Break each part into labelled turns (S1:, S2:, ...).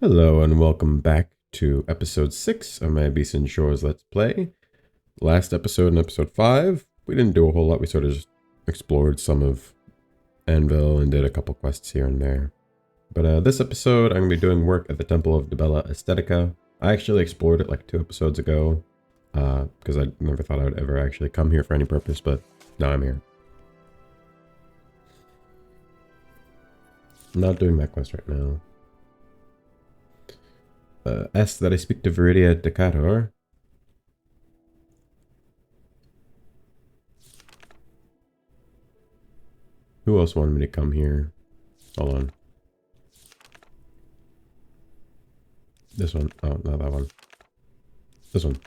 S1: Hello and welcome back to episode 6 of my Abecean Shores Let's Play. Last episode, in episode 5, we didn't do a whole lot. We sort of just explored some of Anvil and did a couple quests here and there. But this episode, I'm going to be doing work at the Temple of Dibella Aesthetica. I actually explored it like 2 episodes ago, because I never thought I would ever actually come here for any purpose, but now I'm here. I'm not doing that quest right now. Ask that I speak to Viridia Decatur. Who else wanted me to come here? Hold on. This one. Oh, not that one. This one.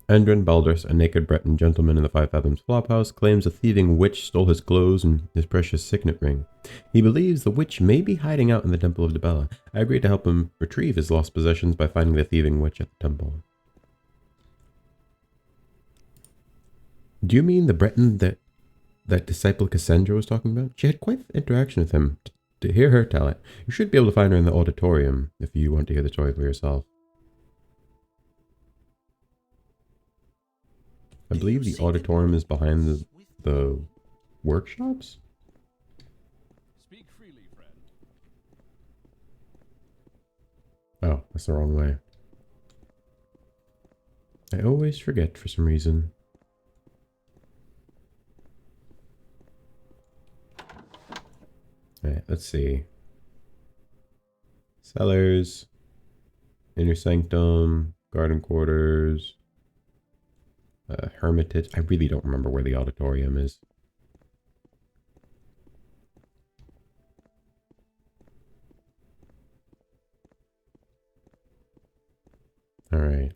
S1: Andrin Balders, a naked Breton gentleman in the Five Fathoms flophouse, claims a thieving witch stole his clothes and his precious signet ring. He believes the witch may be hiding out in the Temple of Dibella. I agreed to help him retrieve his lost possessions by finding the thieving witch at the temple. Do you mean the Breton that disciple Cassandra was talking about? She had quite an interaction with him. To hear her tell it, you should be able to find her in the auditorium if you want to hear the story for yourself. I believe the auditorium is behind the workshops?
S2: Speak freely, friend.
S1: Oh, that's the wrong way. I always forget for some reason. Alright, let's see. Cellars. Inner sanctum. Garden quarters. Hermitage. I really don't remember where the auditorium is. Alright.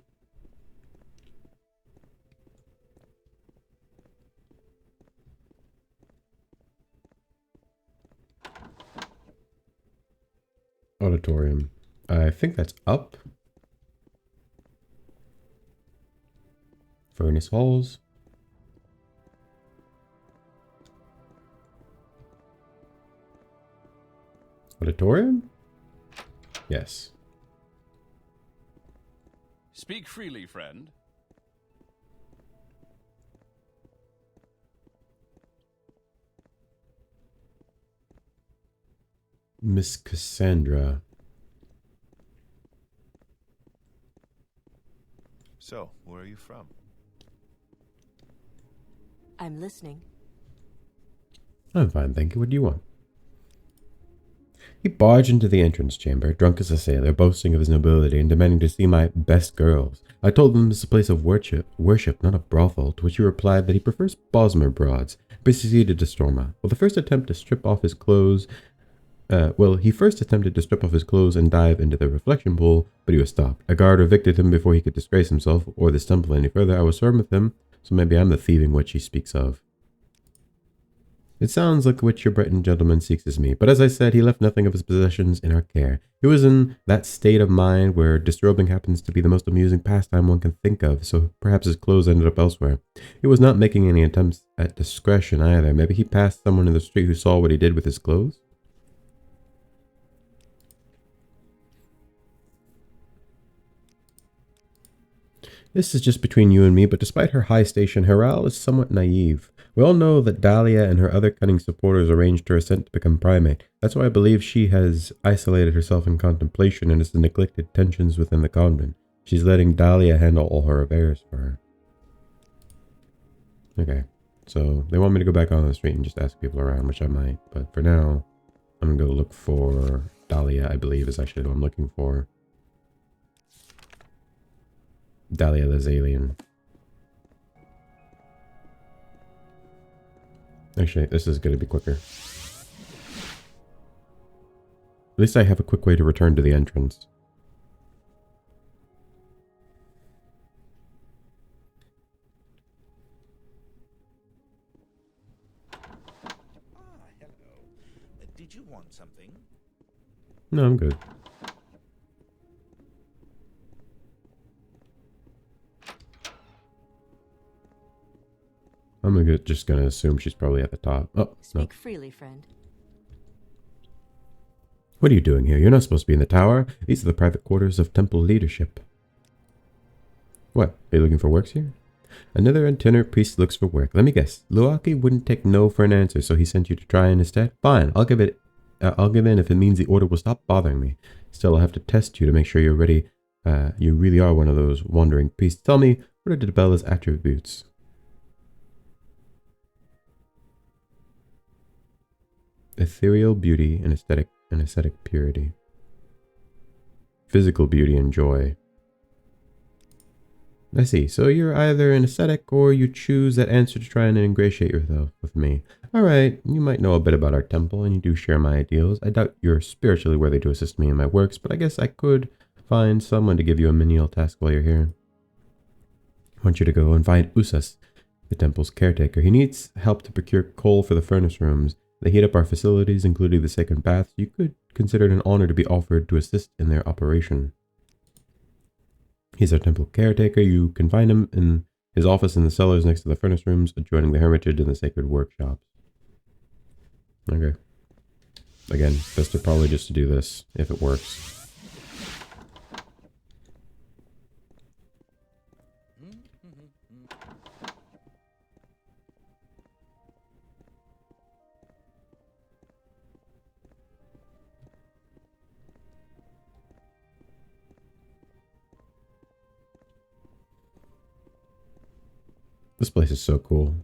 S1: Auditorium. I think that's up. Furnace halls. Auditorium? Yes.
S2: Speak freely, friend.
S1: Miss Cassandra.
S3: So, where are you from?
S4: I'm listening.
S1: I'm fine, thank you. What do you want? He barged into the entrance chamber, drunk as a sailor, boasting of his nobility and demanding to see my best girls. I told him this is a place of worship, not a brothel, to which he replied that he prefers Bosmer broads, proceeded to storm out. He first attempted to strip off his clothes and dive into the reflection pool, but he was stopped. A guard evicted him before he could disgrace himself or this temple any further. I was firm with him, so maybe I'm the thieving witch he speaks of. It sounds like which your Breton gentleman seeks is me, but as I said, he left nothing of his possessions in our care. He was in that state of mind where disrobing happens to be the most amusing pastime one can think of, so perhaps his clothes ended up elsewhere. He was not making any attempts at discretion either. Maybe he passed someone in the street who saw what he did with his clothes? This is just between you and me, but despite her high station, Herald is somewhat naive. We all know that Dahlia and her other cunning supporters arranged her ascent to become primate. That's why I believe she has isolated herself in contemplation and has neglected tensions within the convent. She's letting Dahlia handle all her affairs for her. Okay, so they want me to go back on the street and just ask people around, which I might. But for now, I'm going to go look for Dahlia, I believe is actually what I'm looking for. Dahlia the Alien. Actually, this is going to be quicker. At least I have a quick way to return to the entrance.
S3: Hello. Did you want something?
S1: No, I'm good. I'm just gonna assume she's probably at the top. Oh, no.
S4: Speak freely, friend.
S1: What are you doing here? You're not supposed to be in the tower. These are the private quarters of temple leadership. What? Are you looking for works here? Another itinerant priest looks for work. Let me guess. Luaki wouldn't take no for an answer, so he sent you to try in instead? Fine, I'll give in if it means the order will stop bothering me. Still, I'll have to test you to make sure you're ready. You really are one of those wandering priests. Tell me, what are Dibella's attributes? Ethereal beauty and aesthetic purity. Physical beauty and joy. I see. So you're either an ascetic or you choose that answer to try and ingratiate yourself with me. Alright, you might know a bit about our temple and you do share my ideals. I doubt you're spiritually worthy to assist me in my works, but I guess I could find someone to give you a menial task while you're here. I want you to go and find Usas, the temple's caretaker. He needs help to procure coal for the furnace rooms. They heat up our facilities, including the sacred baths. You could consider it an honor to be offered to assist in their operation. He's our temple caretaker. You can find him in his office in the cellars next to the furnace rooms, adjoining the hermitage and the sacred workshops. Okay. Again, best to probably just to do this, if it works. This place is so cool.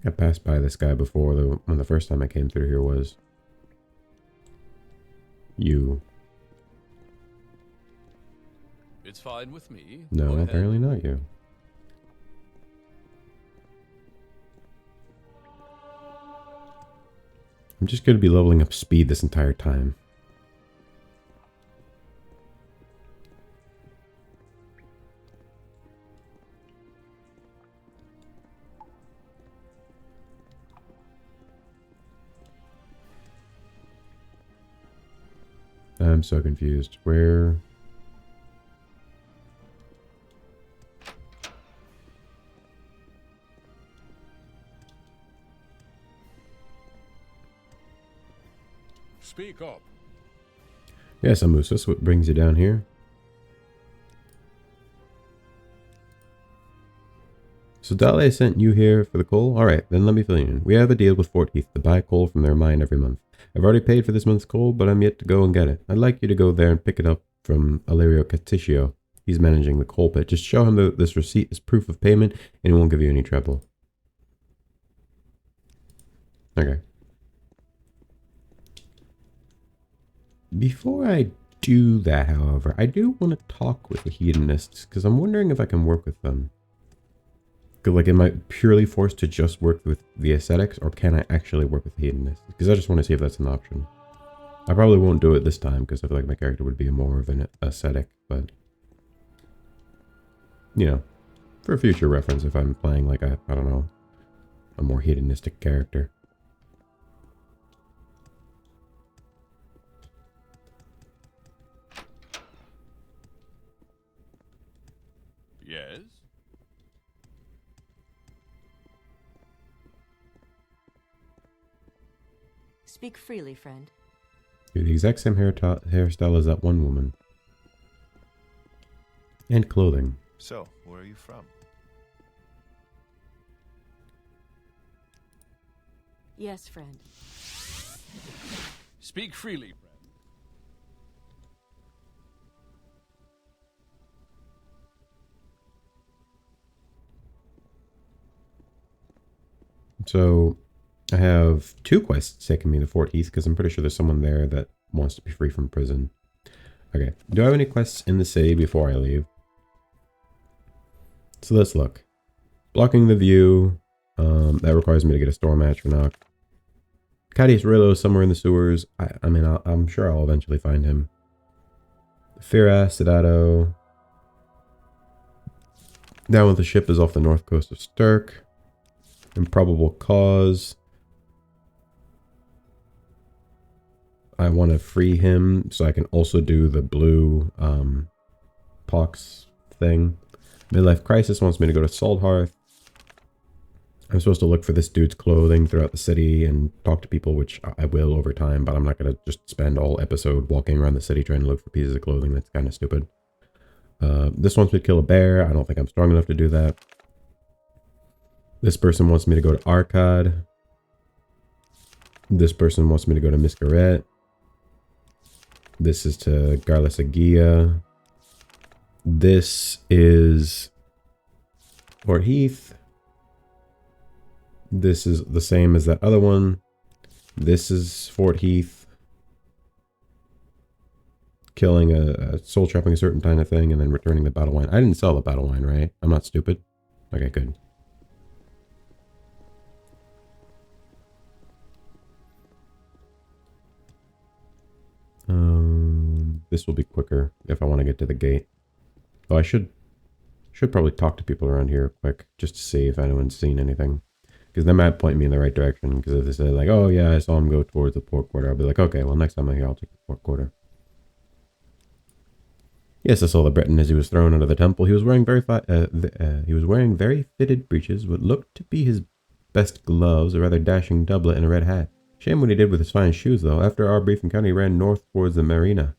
S1: I passed by this guy before, when the first time I came through here was. You.
S2: It's fine with me.
S1: No,
S2: Go ahead.
S1: apparently not you. I'm just going to be leveling up speed this entire time. I'm so confused. Where?
S2: Speak up.
S1: Yes, Amusus, what brings you down here? So Dale sent you here for the coal? Alright, then let me fill you in. We have a deal with Fort Heath to buy coal from their mine every month. I've already paid for this month's coal, but I'm yet to go and get it. I'd like you to go there and pick it up from Illia Pellegrin. He's managing the coal pit. Just show him that this receipt is proof of payment, and he won't give you any trouble. Okay. Before I do that, however, I do want to talk with the hedonists, because I'm wondering if I can work with them. Like, am I purely forced to just work with the ascetics, or can I actually work with the hedonists? Because I just want to see if that's an option. I probably won't do it this time, because I feel like my character would be more of an ascetic, but... You know, for future reference, if I'm playing like a, I don't know, a more hedonistic character.
S2: Yes?
S4: Speak freely, friend.
S1: You're the exact same hairstyle as that one woman. And clothing.
S3: So, where are you from?
S4: Yes, friend.
S2: Speak freely, friend.
S1: So, I have 2 quests taking me to Fort Heath, because I'm pretty sure there's someone there that wants to be free from prison. Okay, do I have any quests in the city before I leave? So let's look. Blocking the view. That requires me to get a storm match for Nock. Cadius Rillo is somewhere in the sewers. I mean, I'm sure I'll eventually find him. Fira Sedato. Down with the ship is off the north coast of Sturk. Improbable cause. I want to free him so I can also do the blue pox thing. Midlife Crisis wants me to go to Salthearth. I'm supposed to look for this dude's clothing throughout the city and talk to people, which I will over time, but I'm not going to just spend all episode walking around the city trying to look for pieces of clothing. That's kind of stupid. This wants me to kill a bear. I don't think I'm strong enough to do that. This person wants me to go to Arcad. This person wants me to go to Miscaret. This is to Garlasagia. This is Fort Heath. This is the same as that other one. This is Fort Heath. Killing a soul trapping a certain kind of thing and then returning the battle wine. I didn't sell the battle wine, right? I'm not stupid. Okay, good. This will be quicker if I want to get to the gate. Oh, I should probably talk to people around here quick just to see if anyone's seen anything. Because they might point me in the right direction. Because if they say like, oh yeah, I saw him go towards the port quarter, I'll be like, okay, well next time I'm here, I'll take the port quarter. Yes, I saw the Breton as he was thrown into the temple. He was wearing very fitted breeches, what looked to be his best gloves, a rather dashing doublet, and a red hat. Shame what he did with his fine shoes, though. After our brief encounter, he ran north towards the marina.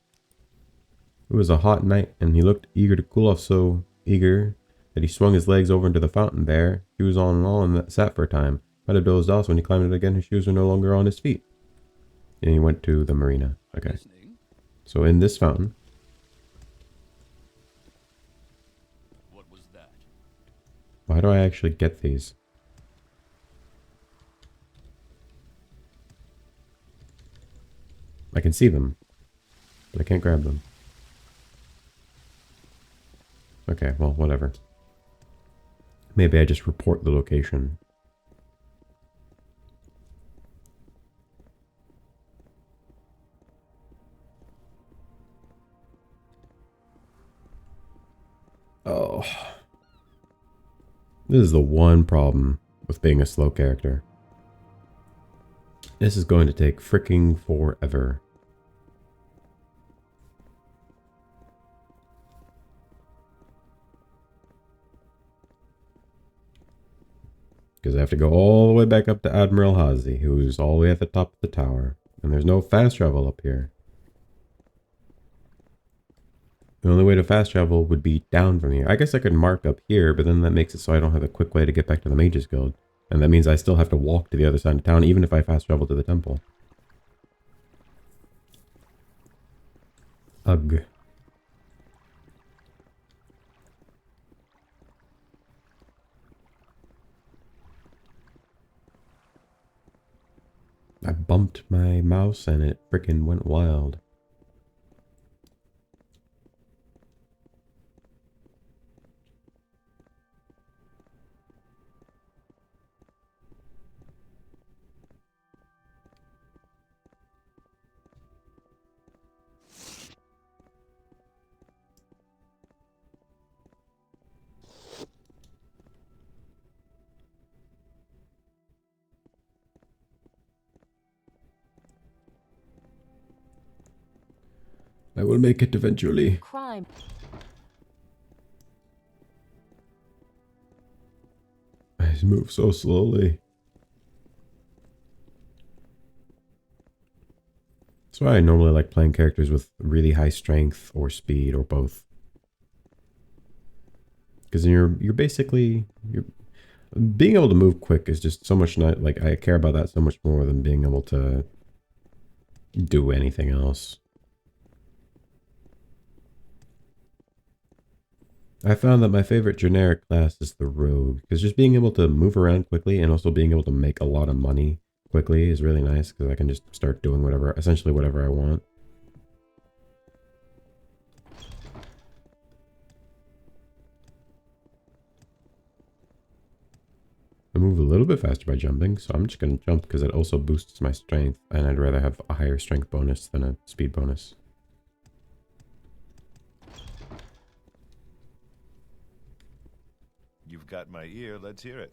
S1: It was a hot night, and he looked eager to cool off, so eager that he swung his legs over into the fountain there, shoes on and all, and sat for a time. Might have dozed off. When he climbed it again, his shoes were no longer on his feet. And he went to the marina. Okay.
S2: Listening.
S1: So in this fountain,
S2: What was that?
S1: why do I actually get these? I can see them, but I can't grab them. Okay, well, whatever. Maybe I just report the location. Oh. This is the one problem with being a slow character. This is going to take freaking forever. Because I have to go all the way back up to Admiral Hazi, who's all the way at the top of the tower. And there's no fast travel up here. The only way to fast travel would be down from here. I guess I could mark up here, but then that makes it so I don't have a quick way to get back to the Mages Guild. And that means I still have to walk to the other side of town, even if I fast travel to the temple. Ugh. I bumped my mouse and it frickin' went wild. I will make it eventually.
S4: Crime.
S1: I move so slowly. That's why I normally like playing characters with really high strength or speed or both. Because you're basically being able to move quick is just so much not like I care about that so much more than being able to do anything else. I found that my favorite generic class is the rogue, because just being able to move around quickly and also being able to make a lot of money quickly is really nice, because I can just start doing whatever, essentially whatever I want. I move a little bit faster by jumping, so I'm just going to jump because it also boosts my strength, and I'd rather have a higher strength bonus than a speed bonus.
S3: You've got my ear, let's hear it.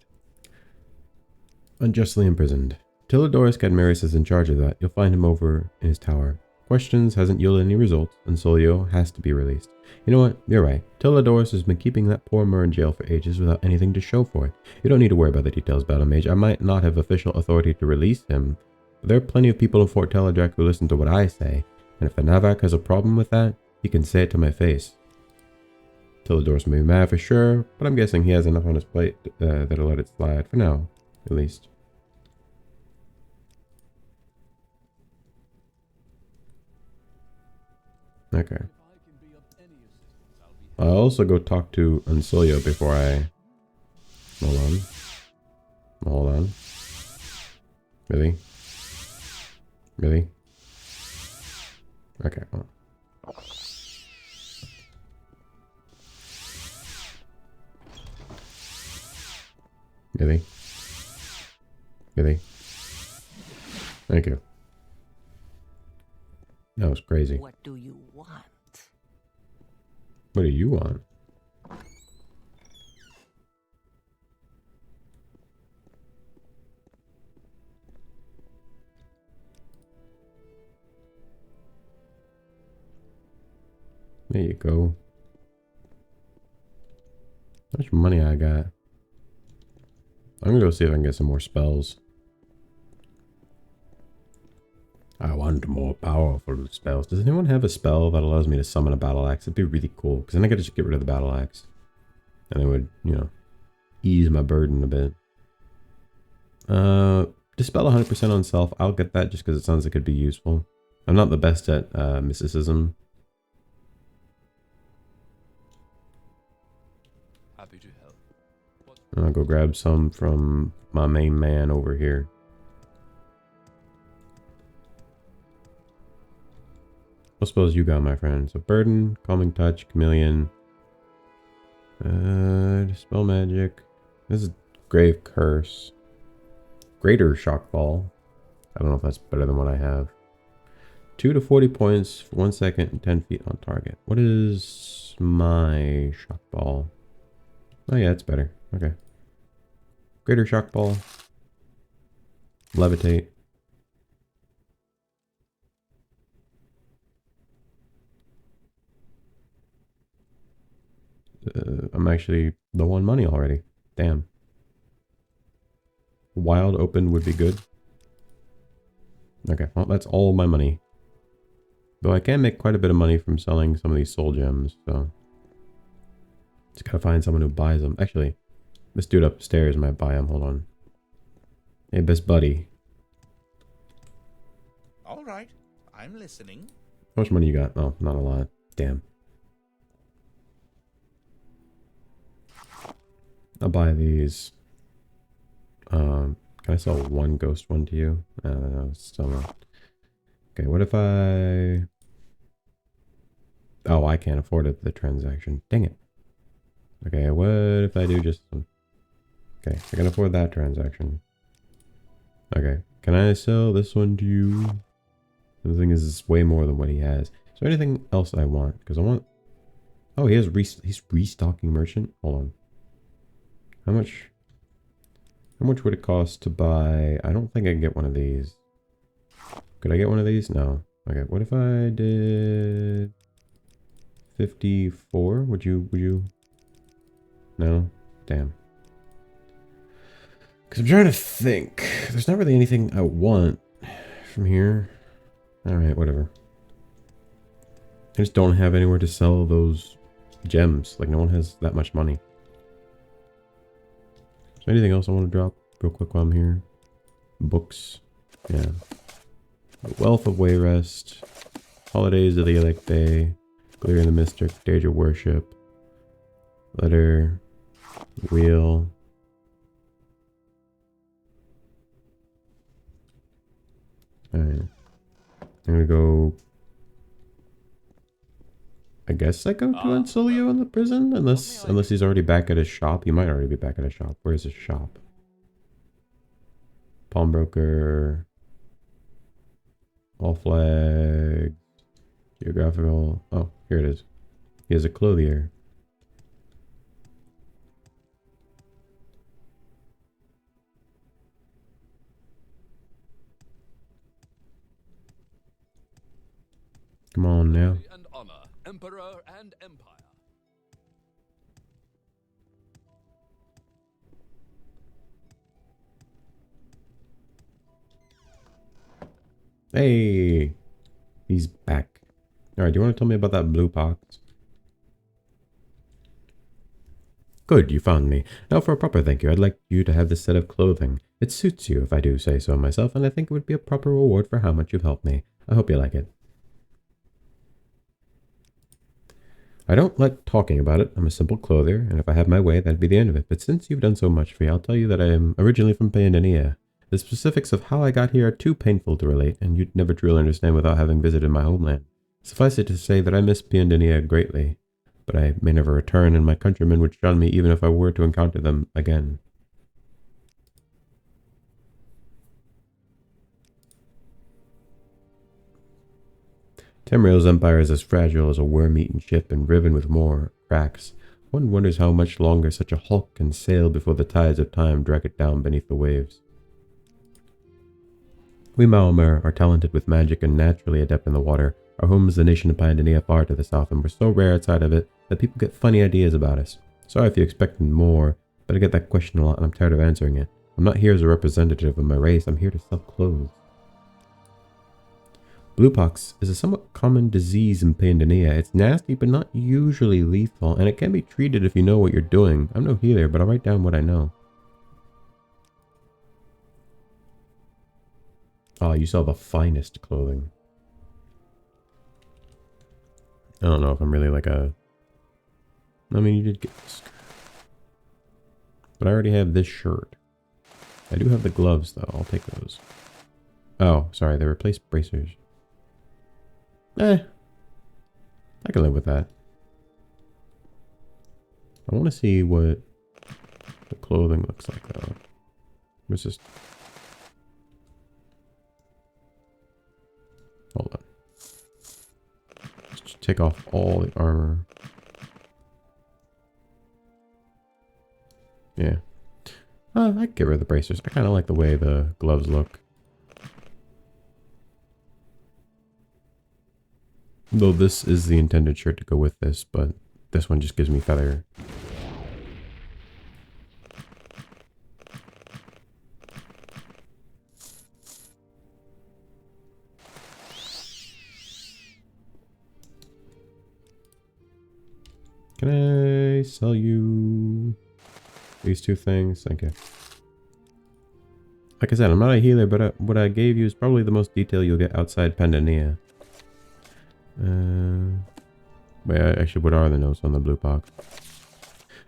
S1: Unjustly imprisoned. Tilidorus Cadmeris is in charge of that. You'll find him over in his tower. Questions hasn't yielded any results, and Solio has to be released. You know what? You're right. Teledorus has been keeping that poor Mur in jail for ages without anything to show for it. You don't need to worry about the details, battlemage. I might not have official authority to release him, but there are plenty of people in Fort Teledrac who listen to what I say, and if the Navak has a problem with that, he can say it to my face. Teledorus may be mad for sure, but I'm guessing he has enough on his plate that'll let it slide, for now, at least. Okay. I'll also go talk to Ansolio before I... Hold on. Hold on. Really? Really? Okay, well. Really? Really? Thank you. That was crazy.
S4: What do you want?
S1: What do you want? There you go. How much money I got? I'm gonna go see if I can get some more spells. I want more powerful spells. Does anyone have a spell that allows me to summon a battle axe? It'd be really cool, because then I could just get rid of the battle axe. And it would, you know, ease my burden a bit. Dispel 100% on self. I'll get that just because it sounds like it'd be useful. I'm not the best at mysticism.
S2: Happy to help.
S1: I'll go grab some from my main man over here. What spells you got, my friend? So burden, calming touch, chameleon. Dispel magic. This is grave curse. Greater shock ball. I don't know if that's better than what I have. 2 to 40 points for 1 second and 10 feet on target. What is my shock ball? Oh yeah, it's better. Okay. Greater shock ball. Levitate. I'm actually low on money already. Damn. Wild open would be good. Okay, well that's all my money. Though I can make quite a bit of money from selling some of these soul gems, so... Just gotta find someone who buys them. Actually, this dude upstairs might buy them. Hold on. Hey, best buddy.
S5: All right, I'm listening.
S1: How much money you got? Oh, not a lot. Damn. I'll buy these. Can I sell one ghost one to you? No, still not. Okay, what if I... Oh, I can't afford it, the transaction. Dang it. Okay, what if I do just... Okay, I can afford that transaction. Okay, can I sell this one to you? The thing is, it's way more than what he has. Is there anything else I want? Because I want... Oh, he's restocking merchant? Hold on. How much would it cost to buy... I don't think I can get one of these. Could I get one of these? No. Okay, what if I did... 54? Would you... No? Damn. Because I'm trying to think. There's not really anything I want from here. Alright, whatever. I just don't have anywhere to sell those gems. Like, no one has that much money. Is there anything else I want to drop real quick while I'm here? Books. Yeah. Wealth of Wayrest. Holidays of the Elect Day. Clear in the Mystic. Stage of Worship. Letter. Wheel. Alright. I'm gonna go... I guess I go to Ansolio in the prison? Unless he's already back at his shop. He might already be back at his shop. Where's his shop? Pawnbroker. All flags. Geographical. Oh, here it is. He has a clothier. Come on now.
S2: Glory and honor, emperor and empire.
S1: Hey! He's back. Alright, do you want to tell me about that blue pox? Good, you found me. Now for a proper thank you, I'd like you to have this set of clothing. It suits you, if I do say so myself, and I think it would be a proper reward for how much you've helped me. I hope you like it. I don't like talking about it. I'm a simple clothier, and if I had my way, that'd be the end of it. But since you've done so much for me, I'll tell you that I am originally from Idonea. The specifics of how I got here are too painful to relate, and you'd never truly understand without having visited my homeland. Suffice it to say that I miss Idonea greatly, but I may never return, and my countrymen would shun me even if I were to encounter them again. Tamriel's empire is as fragile as a worm-eaten ship and riven with more cracks. One wonders how much longer such a hulk can sail before the tides of time drag it down beneath the waves. We Malmer are talented with magic and naturally adept in the water. Our home is the nation of Idonea far to the south, and we're so rare outside of it that people get funny ideas about us. Sorry if you expected more, but I get that question a lot and I'm tired of answering it. I'm not here as a representative of my race, I'm here to sell clothes. Bluepox is a somewhat common disease in Idonea. It's nasty but not usually lethal, and it can be treated if you know what you're doing. I'm no healer, but I'll write down what I know. Oh, you sell the finest clothing. I don't know if I'm really like a... I mean, you did get this. But I already have this shirt. I do have the gloves, though. I'll take those. Oh, sorry. They replaced bracers. I can live with that. I want to see what the clothing looks like, though. Let's just... Hold on. Let's take off all the armor. Yeah. I can get rid of the bracers. I kind of like the way the gloves look. Though this is the intended shirt to go with this, but this one just gives me feather. Can I sell you these two things? Thank you. Like I said, I'm not a healer, but what I gave you is probably the most detail you'll get outside Idonea. Wait, actually, what are the notes on the blue pox?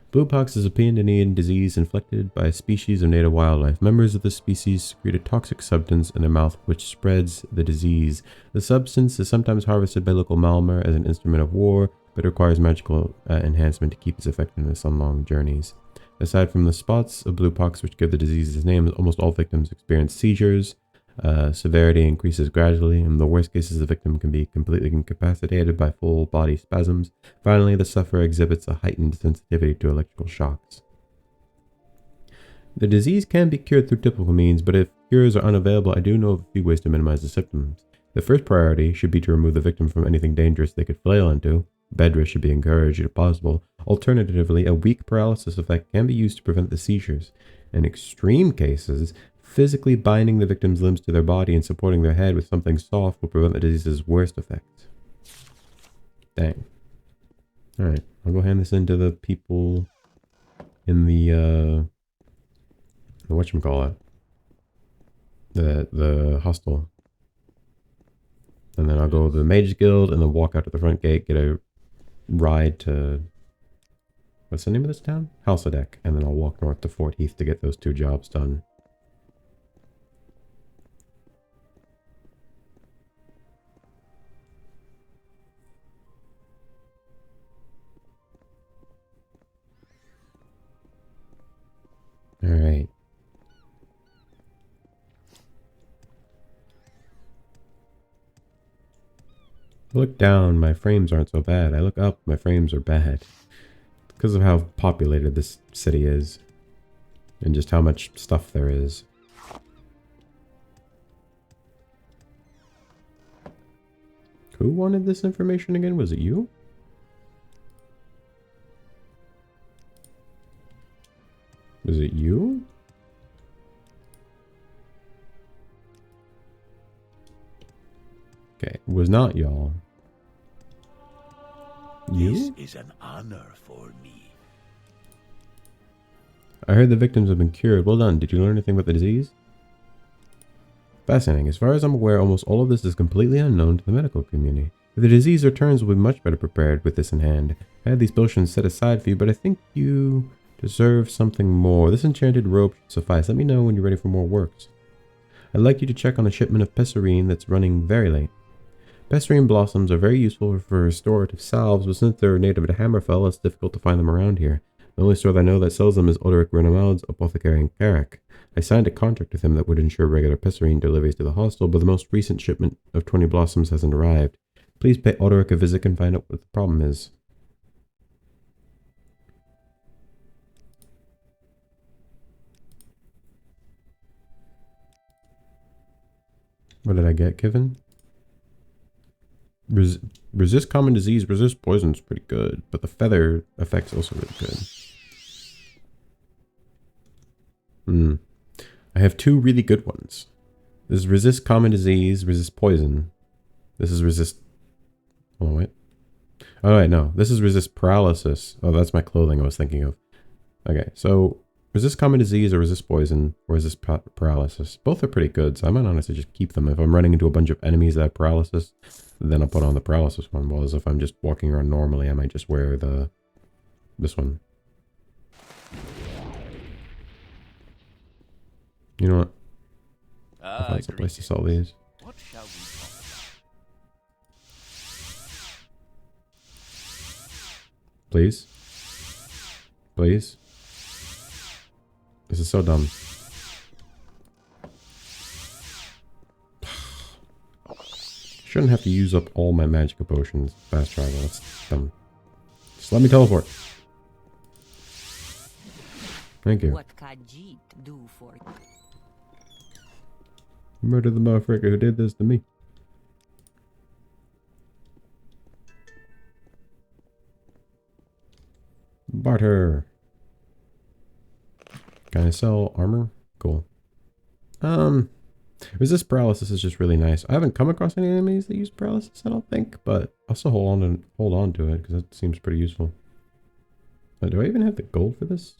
S1: Blue pox is a Idonian disease inflicted by a species of native wildlife. Members of the species secrete a toxic substance in their mouth which spreads the disease. The substance is sometimes harvested by local Malmer as an instrument of war, but requires magical enhancement to keep its effectiveness on long journeys. Aside from the spots of blue pox which give the disease its name, almost all victims experience seizures. Severity increases gradually. In the worst cases, the victim can be completely incapacitated by full body spasms. Finally, the sufferer exhibits a heightened sensitivity to electrical shocks. The disease can be cured through typical means, but if cures are unavailable, I do know of a few ways to minimize the symptoms. The first priority should be to remove the victim from anything dangerous they could flail into. Bed rest should be encouraged if possible. Alternatively, a weak paralysis effect can be used to prevent the seizures. In extreme cases, physically binding the victim's limbs to their body and supporting their head with something soft will prevent the disease's worst effects. Dang. Alright, I'll go hand this in to the people in the whatchamacallit? The hostel. And then I'll go to the Mage Guild and then walk out to the front gate, get a ride to... What's the name of this town? Halsadek. And then I'll walk north to Fort Heath to get those two jobs done. Alright. I look down, my frames aren't so bad. I look up, my frames are bad. Because of how populated this city is. And just how much stuff there is. Who wanted this information again? Was it you? Was it you? Okay, it was not y'all. You?
S6: This is an honor for me.
S1: I heard the victims have been cured. Well done. Did you learn anything about the disease? Fascinating. As far as I'm aware, almost all of this is completely unknown to the medical community. If the disease returns, we'll be much better prepared with this in hand. I had these potions set aside for you, but I think you deserve something more. This enchanted robe should suffice. Let me know when you're ready for more works. I'd like you to check on a shipment of pesarine that's running very late. Pesarine blossoms are very useful for restorative salves, but since they're native to Hammerfell, it's difficult to find them around here. The only store that I know that sells them is Ulrich Renaud's apothecary in Carrick. I signed a contract with him that would ensure regular pesarine deliveries to the hostel, but the most recent shipment of 20 blossoms hasn't arrived. Please pay Ulrich a visit and find out what the problem is. What did I get, Kevin? Resist common disease, resist poison is pretty good, but the feather effect's also really good. I have two really good ones. This is resist common disease, resist poison. This is resist... Oh, wait. Oh, wait, no. This is resist paralysis. Oh, that's my clothing I was thinking of. Okay, so resist common disease or resist poison or resist paralysis. Both are pretty good, so I might honestly just keep them. If I'm running into a bunch of enemies that have paralysis, then I'll put on the paralysis one. Whereas if I'm just walking around normally, I might just wear this one. You know what? I'll find some place to sell these.
S2: What shall we talk about?
S1: Please? Please? This is so dumb. Shouldn't have to use up all my magical potions. Fast travel, that's dumb. Just let me teleport. Thank you.
S4: What Khajiit do for you?
S1: Murder the motherfucker who did this to me. Barter. Can I sell armor? Cool. Resist paralysis is just really nice. I haven't come across any enemies that use paralysis, I don't think, but I'll still hold on to it because it seems pretty useful. Do I even have the gold for this?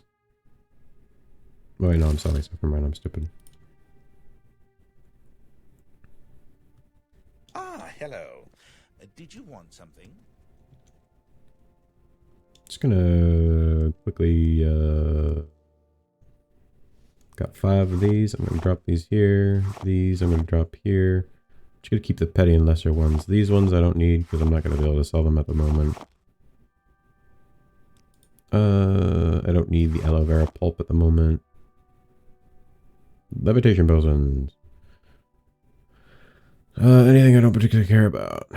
S1: Oh, wait, no, I'm selling stuff. Never mind, I'm stupid.
S5: Ah, hello. Did you want something?
S1: Just gonna quickly, got 5 of these. I'm gonna drop these here. These I'm gonna drop here. Just gonna keep the petty and lesser ones. These ones I don't need because I'm not gonna be able to sell them at the moment. I don't need the aloe vera pulp at the moment. Levitation potions. Anything I don't particularly care about.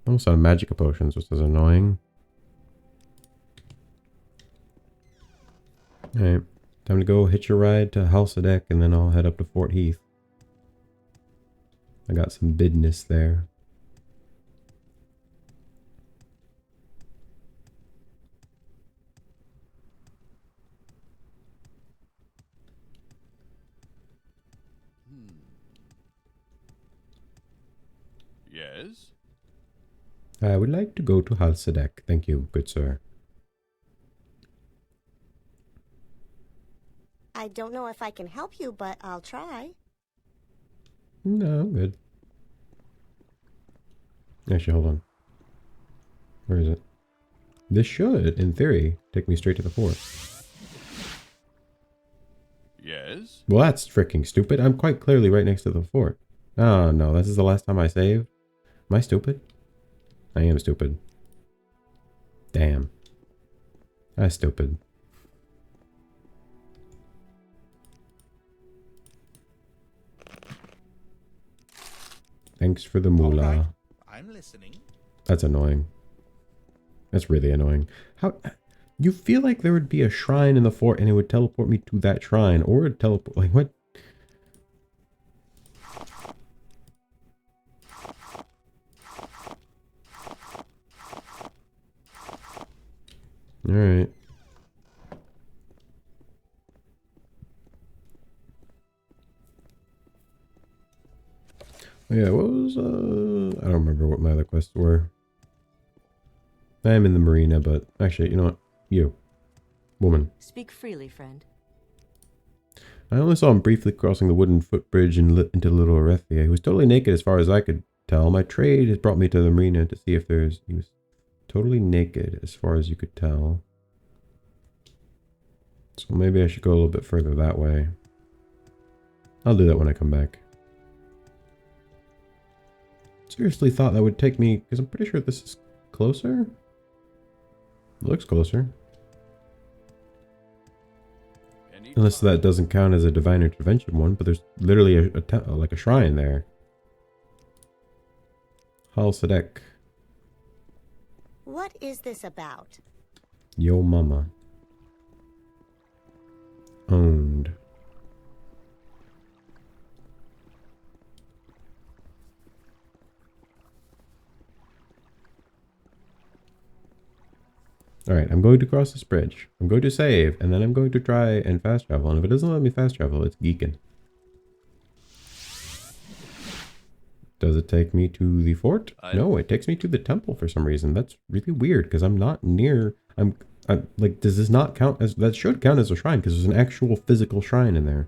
S1: Almost out of magic potions, which is annoying. Alright, time to go hitch a ride to Halsadek and then I'll head up to Fort Heath. I got some business there.
S2: Yes?
S1: I would like to go to Halsadek. Thank you, good sir.
S7: I don't know if I can help you, but I'll try.
S1: No, I'm good. Actually, hold on. Where is it? This should, in theory, take me straight to the fort.
S2: Yes?
S1: Well, that's freaking stupid. I'm quite clearly right next to the fort. Oh, no, this is the last time I save. Am I stupid? I am stupid. Damn. That's stupid. Thanks for the moolah.
S5: All right. I'm listening.
S1: That's annoying. That's really annoying. How... You feel like there would be a shrine in the fort and it would teleport me to that shrine. Or it would teleport... Like, what? Alright. Oh, yeah, what was, I don't remember what my other quests were. I am in the marina, but actually, you know what? You. Woman.
S4: Speak freely, friend.
S1: I only saw him briefly crossing the wooden footbridge into Little Arethia. He was totally naked as far as I could tell. My trade has brought me to the marina to see if there's... He was totally naked as far as you could tell. So maybe I should go a little bit further that way. I'll do that when I come back. Seriously thought that would take me... Because I'm pretty sure this is closer? It looks closer. Unless that doesn't count as a divine intervention one, but there's literally like a shrine there. Hal Sadek.
S7: What is this about?
S1: Yo mama. Owned. Alright, I'm going to cross this bridge. I'm going to save, and then I'm going to try and fast travel. And if it doesn't let me fast travel, it's geeking. Does it take me to the fort? No, it takes me to the temple for some reason. That's really weird, because I'm not near... I'm like, does this not count as... That should count as a shrine, because there's an actual physical shrine in there.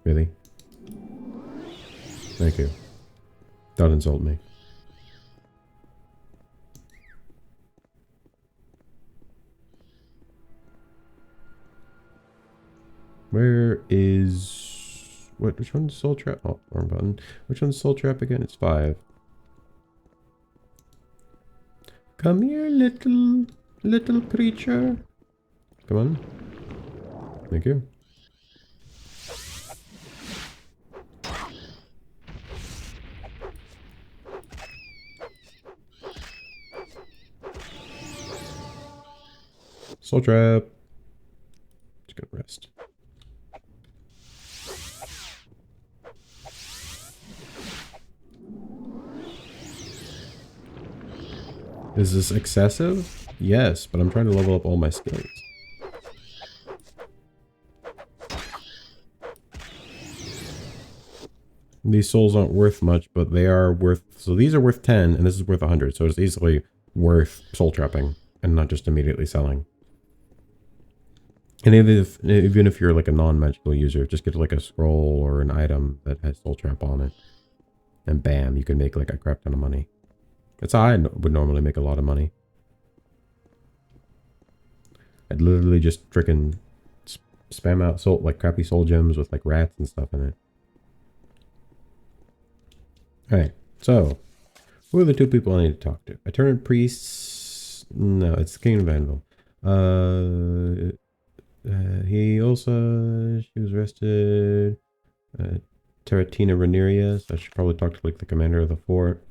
S1: Really? Thank you. Don't insult me. Where is... What? Which one's Soul Trap? Oh, wrong button. Which one's Soul Trap again? It's 5. Come here, little creature. Come on. Thank you. Soul Trap. Just gonna rest. Is this excessive? Yes, but I'm trying to level up all my skills. These souls aren't worth much, but they are worth... So these are worth 10, and this is worth 100. So it's easily worth soul trapping, and not just immediately selling. And even if you're like a non-magical user, just get like a scroll or an item that has soul trap on it. And bam, you can make like a crap ton of money. That's how I would normally make a lot of money. I'd literally just frickin' spam out soul, like crappy soul gems with like rats and stuff in it. Alright, so who are the 2 people I need to talk to? Eternal Priests. No, it's the King of Anvil. He also... She was arrested. Taratina Reneria, so I should probably talk to like the commander of the fort.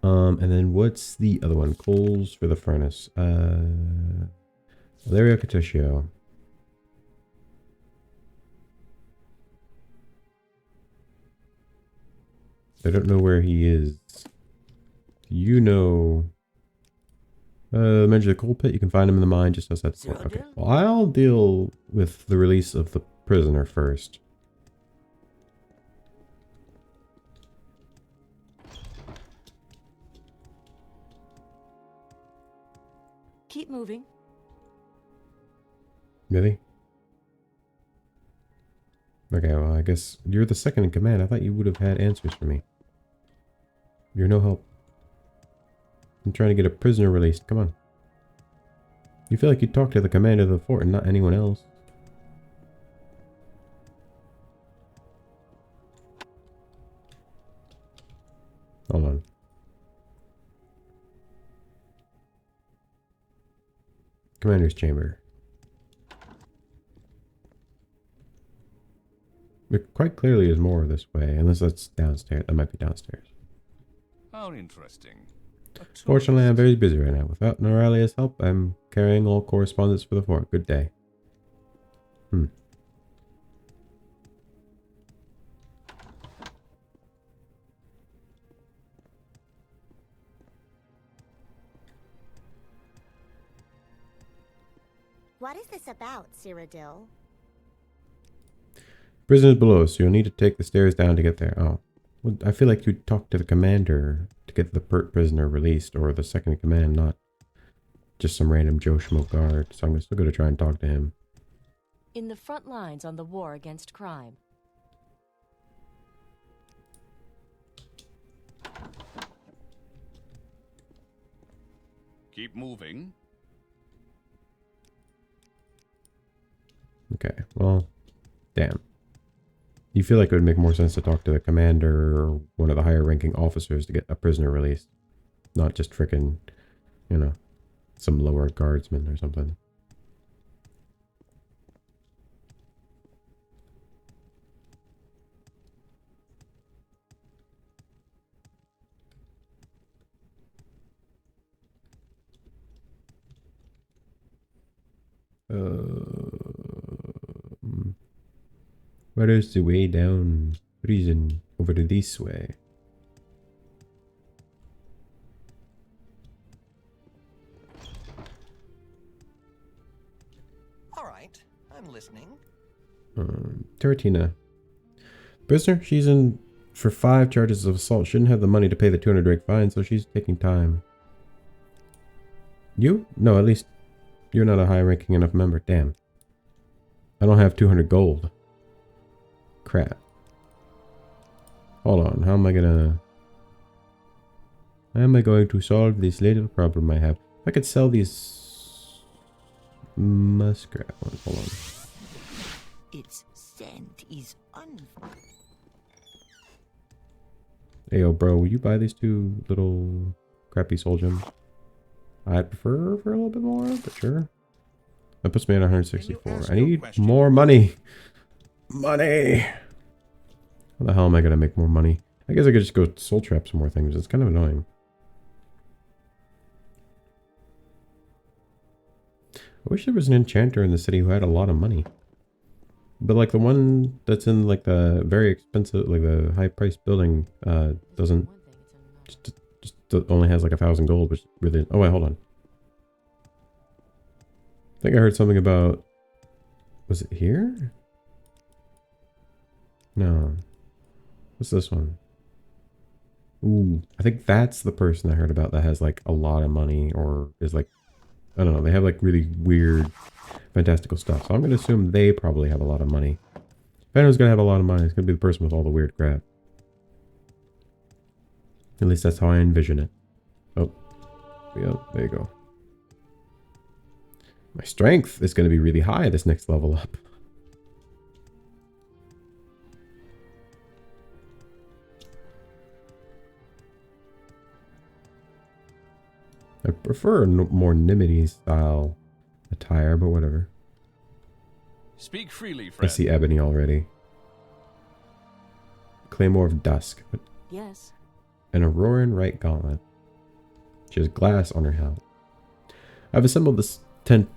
S1: And then what's the other one? Coals for the furnace. Valerio Catuscio. I don't know where he is. You know... Measure the coal pit. You can find him in the mine just outside the fort. Okay. Well, I'll deal with the release of the prisoner first.
S4: Keep moving.
S1: Really? Okay, well, I guess you're the second in command. I thought you would have had answers for me. You're no help. I'm trying to get a prisoner released. Come on. You feel like you talk to the commander of the fort and not anyone else. Hold on. Commander's chamber. It quite clearly is more this way, unless that's downstairs. That might be downstairs.
S2: How interesting.
S1: Fortunately, I'm very busy right now. Without Noralia's help, I'm carrying all correspondence for the fort. Good day.
S7: What is this about, Cyrodiil?
S1: Prisoners below, so you'll need to take the stairs down to get there. Oh. Well, I feel like you'd talk to the commander to get the prisoner released, or the second in command, not just some random Joe Schmo guard. So I'm still going to try and talk to him.
S4: In the front lines on the war against crime.
S2: Keep moving.
S1: Okay, well, damn. You feel like it would make more sense to talk to the commander or one of the higher ranking officers to get a prisoner released. Not just frickin', you know, some lower guardsman or something. Where is the way down prison? Over to this way.
S6: All right, I'm listening.
S1: Taratina. Prisoner, she's in for 5 charges of assault. Shouldn't have the money to pay the 200 drake fine, so she's taking time. You? No, at least you're not a high-ranking enough member. Damn. I don't have 200 gold. Crap. Hold on. How am I going to solve this little problem I have? If I could sell these muskrat ones. Hold on.
S6: Its scent is
S1: Hey, yo, bro, will you buy these 2 little crappy soul gems? I'd prefer for a little bit more, but sure. That puts me at 164. I need more money. Money! How the hell am I going to make more money? I guess I could just go soul trap some more things. It's kind of annoying. I wish there was an enchanter in the city who had a lot of money. But like the one that's in like the very expensive, like the high priced building, doesn't, just only has like 1,000 gold, which really, oh wait, hold on. I think I heard something about, was it here? No. What's this one? Ooh, I think that's the person I heard about that has like a lot of money, or is like, I don't know, they have like really weird, fantastical stuff. So I'm going to assume they probably have a lot of money. If anyone's going to have a lot of money, it's going to be the person with all the weird crap. At least that's how I envision it. Oh, yeah, there you go. My strength is going to be really high this next level up. I prefer a more Nimity style attire, but whatever.
S2: Speak freely,
S1: I
S2: friend.
S1: see Ebony already. Claymore of Dusk.
S4: Yes.
S1: An Auroran right gauntlet. She has glass on her helmet. I've assembled this tent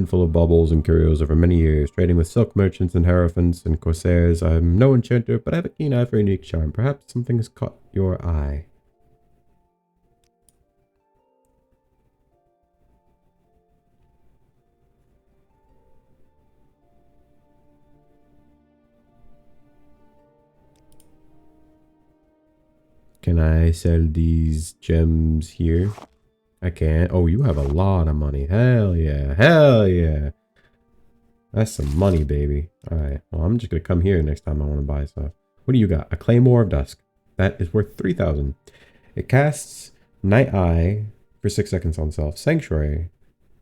S1: full of baubles and curios over many years, trading with silk merchants and hierophants and corsairs. I'm no enchanter, but I have a keen eye for unique charm. Perhaps something has caught your eye. Can I sell these gems here? I can't. Oh, you have a lot of money. Hell yeah. Hell yeah. That's some money, baby. Alright. Well, I'm just going to come here next time I want to buy stuff. What do you got? A Claymore of Dusk. That is worth 3,000. It casts Night Eye for 6 seconds on self. Sanctuary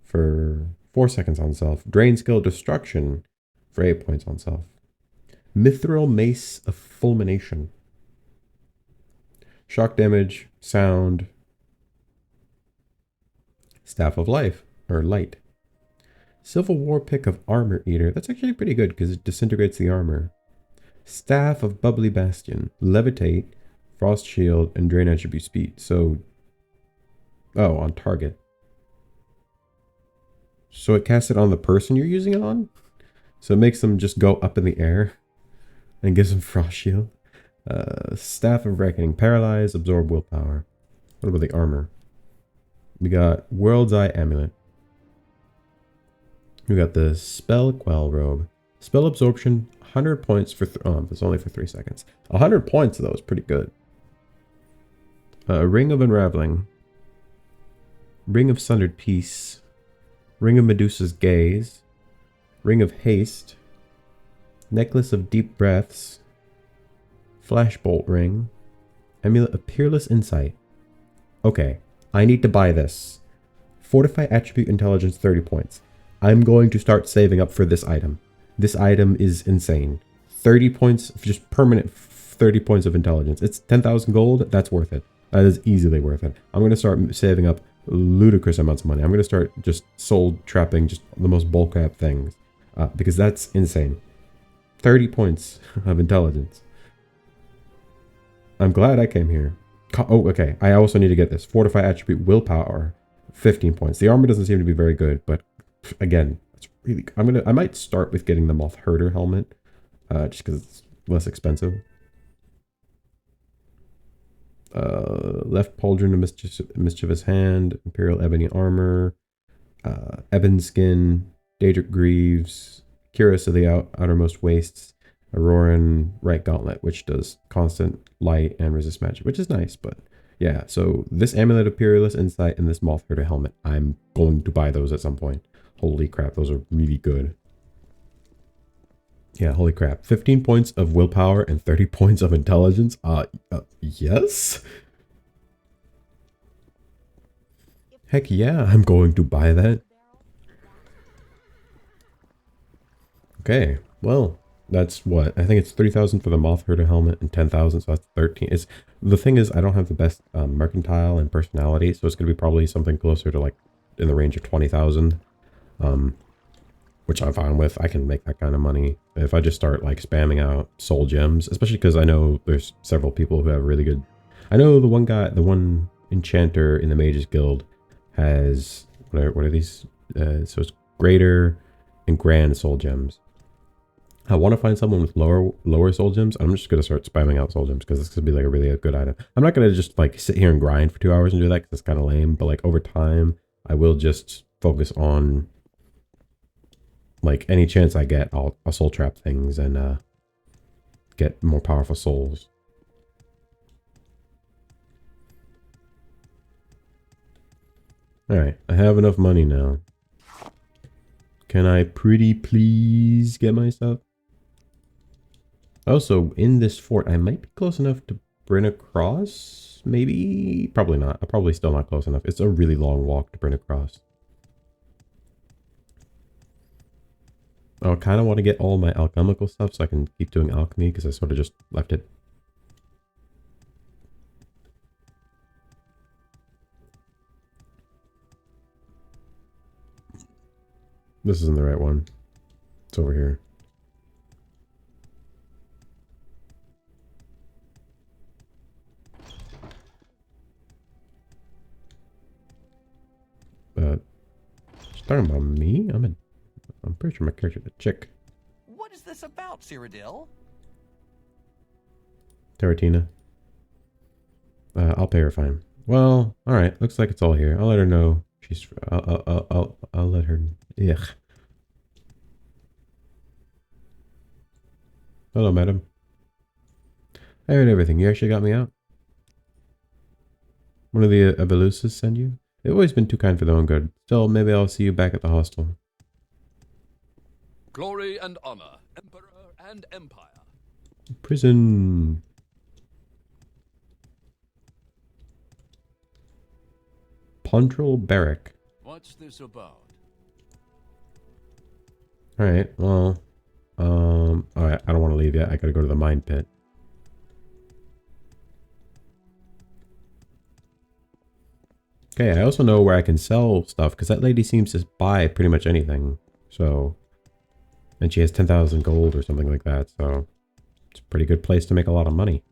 S1: for 4 seconds on self. Drain Skill Destruction for 8 points on self. Mithril Mace of Fulmination. Shock damage, sound, Staff of Life, or Light. Civil War Pick of Armor Eater. That's actually pretty good because it disintegrates the armor. Staff of Bubbly Bastion, Levitate, Frost Shield, and Drain Attribute Speed. So, oh, on target. So it casts it on the person you're using it on? So it makes them just go up in the air and gives them Frost Shield. Staff of Reckoning, Paralyze, Absorb Willpower. What about the armor? We got World's Eye Amulet. We got the Spell Quell Robe. Spell absorption, 100 points for... oh, it's only for 3 seconds. 100 points, though, is pretty good. Ring of Unraveling. Ring of Sundered Peace. Ring of Medusa's Gaze. Ring of Haste. Necklace of Deep Breaths. Flashbolt Ring. Amulet of Peerless Insight. Okay, I need to buy this. Fortify Attribute Intelligence 30 points. I'm going to start saving up for this item. This item is insane. 30 points, just permanent 30 points of intelligence. It's 10,000 gold. That's worth it. That is easily worth it. I'm going to start saving up ludicrous amounts of money. I'm going to start just soul trapping just the most bulk up things. Because that's insane. 30 points of intelligence. I'm glad I came here. Oh, okay. I also need to get this. Fortify Attribute Willpower. 15 points. The armor doesn't seem to be very good, but again, it's really... I might start with getting the Moth Herder helmet. Just because it's less expensive. Left Pauldron of Mischievous Hand. Imperial Ebony Armor. Ebon Skin. Daedric Greaves. Cuirass of the Outermost Wastes. Auroran Right Gauntlet, which does constant light and resist magic, which is nice, but yeah, so this Amulet of Peerless Insight and this Moth Herder helmet, I'm going to buy those at some point. Holy crap, those are really good. Yeah, holy crap. 15 points of willpower and 30 points of intelligence. Yes? Heck yeah, I'm going to buy that. Okay, well, that's what? I think it's 3,000 for the Moth Herder helmet and 10,000, so that's 13. The thing is, I don't have the best mercantile and personality, so it's going to be probably something closer to like in the range of 20,000, which I'm fine with. I can make that kind of money if I just start like spamming out soul gems, especially because I know there's several people who have really good... I know the one enchanter in the Mages Guild has... What are these? So it's greater and grand soul gems. I want to find someone with lower soul gems. I'm just going to start spamming out soul gems because this could be like a really good item. I'm not going to just like sit here and grind for 2 hours and do that because it's kind of lame. But like over time, I will just focus on like any chance I get, I'll soul trap things and get more powerful souls. All right, I have enough money now. Can I pretty please get my stuff? Also, in this fort, I might be close enough to Bryn Across. Maybe? Probably not. I'm probably still not close enough. It's a really long walk to Bryn Across. I kind of want to get all my alchemical stuff so I can keep doing alchemy because I sort of just left it. This isn't the right one. It's over here. She's talking about me? I'm pretty sure my character's a chick.
S6: What is this about, Cyrodiil?
S1: Taratina. I'll pay her fine. Well, alright. Looks like it's all here. I'll let her know. I'll let her... Ugh. Hello, madam. I heard everything. You actually got me out? One of the Abelusas send you? They've always been too kind for their own good. Still, maybe I'll see you back at the hostel.
S2: Glory and honor, emperor and empire.
S1: Prison. Pondrel Barrack.
S2: What's this about?
S1: Alright, well... alright, I don't want to leave yet. I gotta go to the mine pit. Okay, I also know where I can sell stuff, because that lady seems to buy pretty much anything. So... And she has 10,000 gold or something like that, so... It's a pretty good place to make a lot of money.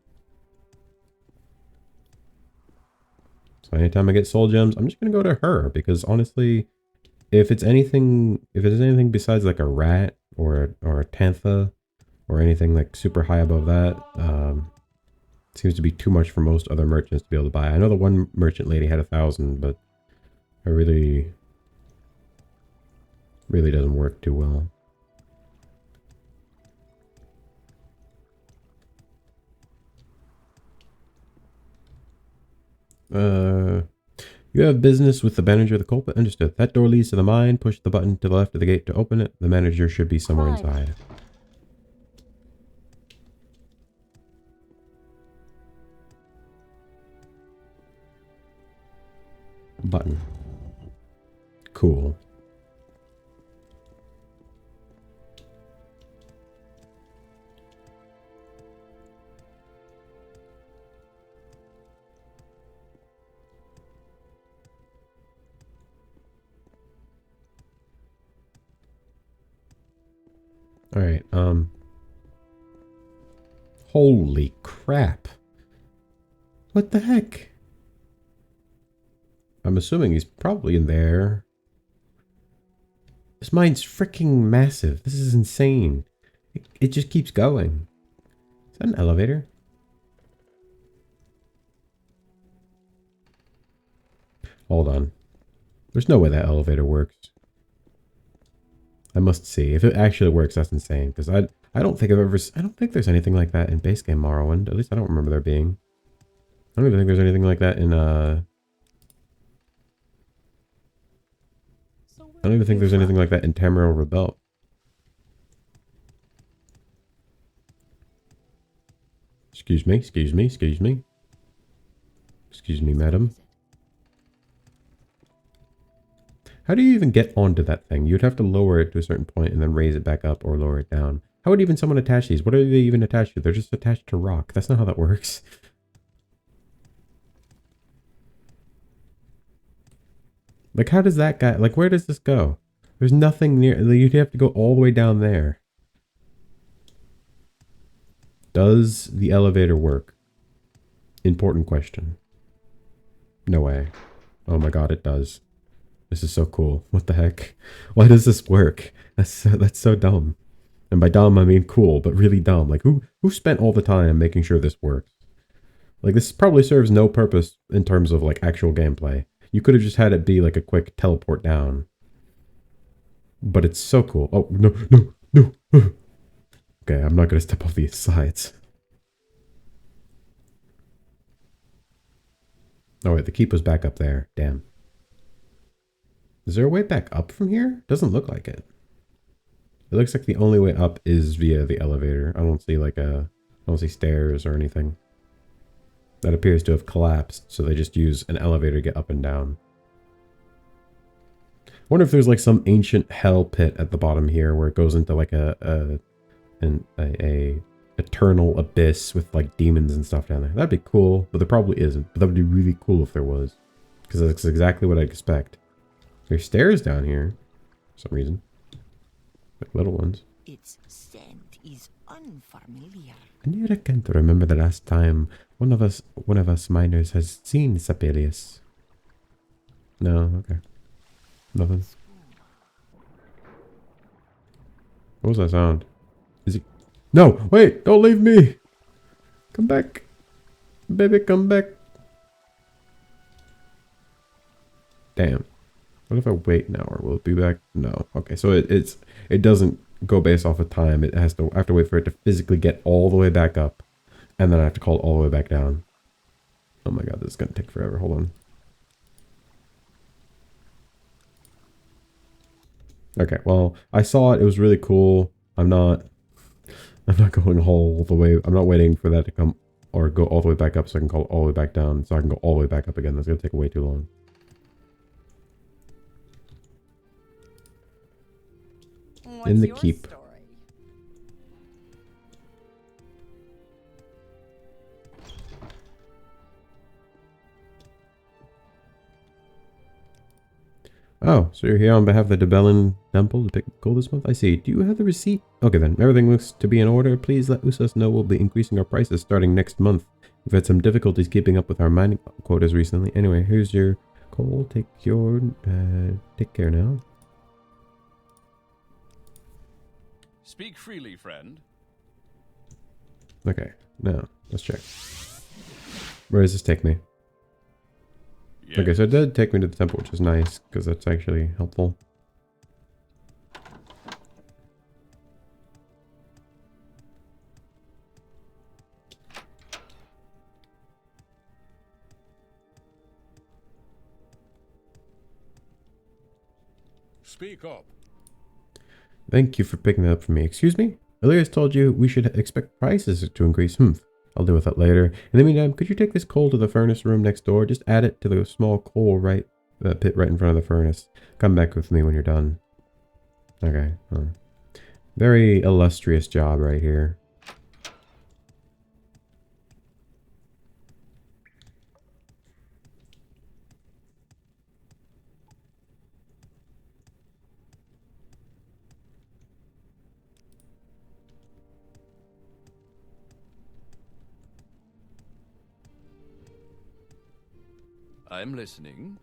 S1: So anytime I get soul gems, I'm just gonna go to her, because honestly... If it's anything besides like a rat or a tantha or anything like super high above that, seems to be too much for most other merchants to be able to buy. I know the one merchant lady had 1,000, but I really really doesn't work too well. You have business with the manager of the culprit. Understood. That door leads to the mine. Push the button to the left of the gate to open it. The manager should be somewhere inside. Button. Cool. Alright, holy crap. What the heck? I'm assuming he's probably in there. This mine's freaking massive. This is insane. It just keeps going. Is that an elevator? Hold on. There's no way that elevator works. I must see. If it actually works, that's insane. Because I don't think I don't think there's anything like that in base game Morrowind. At least I don't remember there being. I don't even think there's anything like that in I don't even think there's anything like that in Tamriel Rebel. Excuse me, excuse me, excuse me. Excuse me, madam. How do you even get onto that thing? You'd have to lower it to a certain point and then raise it back up or lower it down. How would even someone attach these? What are they even attached to? They're just attached to rock. That's not how that works. Like, how does that guy... Like, where does this go? There's nothing near... You'd have to go all the way down there. Does the elevator work? Important question. No way. Oh my god, it does. This is so cool. What the heck? Why does this work? That's so dumb. And by dumb, I mean cool, but really dumb. Like, who spent all the time making sure this works? Like, this probably serves no purpose in terms of, like, actual gameplay. You could have just had it be, like, a quick teleport down. But it's so cool. Oh, no, no, no. Okay, I'm not going to step off these sides. Oh, wait, the keep was back up there. Damn. Is there a way back up from here? Doesn't look like it. It looks like the only way up is via the elevator. I don't see like I don't see stairs or anything. That appears to have collapsed, so they just use an elevator to get up and down. I wonder if there's like some ancient hell pit at the bottom here where it goes into like a eternal abyss with like demons and stuff down there. That'd be cool, but there probably isn't. But that would be really cool if there was, because that's exactly what I'd expect. There's stairs down here for some reason. Like little ones.
S8: Its scent is unfamiliar.
S1: I knew I can't remember the last time one of us miners has seen Sapelius. No, okay. Nothing. What was that sound? Is he... No! Wait! Don't leave me! Come back! Baby, come back! Damn. What if I wait an hour? Will it be back? No. Okay, so it doesn't go based off of time. I have to wait for it to physically get all the way back up, and then I have to call it all the way back down. Oh my god, this is gonna take forever. Hold on. Okay, well, I saw it. It was really cool. I'm not going all the way. I'm not waiting for that to come or go all the way back up so I can call it all the way back down so I can go all the way back up again. That's gonna take way too long.
S4: What's
S1: In the
S4: your
S1: keep.
S4: story?
S1: Oh, so you're here on behalf of the Dibellan Temple to pick gold this month? I see. Do you have the receipt? Okay then, everything looks to be in order. Please let Usas know we'll be increasing our prices starting next month. We've had some difficulties keeping up with our mining quotas recently. Anyway, here's your coal. Take care now.
S2: Speak freely, friend.
S1: Okay, now, let's check. Where does this take me?
S2: Yes.
S1: Okay, so it did take me to the temple, which is nice, because that's actually helpful.
S2: Speak up.
S1: Thank you for picking that up for me. Excuse me? Illia's told you we should expect prices to increase. I'll deal with that later. In the meantime, could you take this coal to the furnace room next door? Just add it to the small coal pit right in front of the furnace. Come back with me when you're done. Okay. Very illustrious job right here.
S2: I'm listening.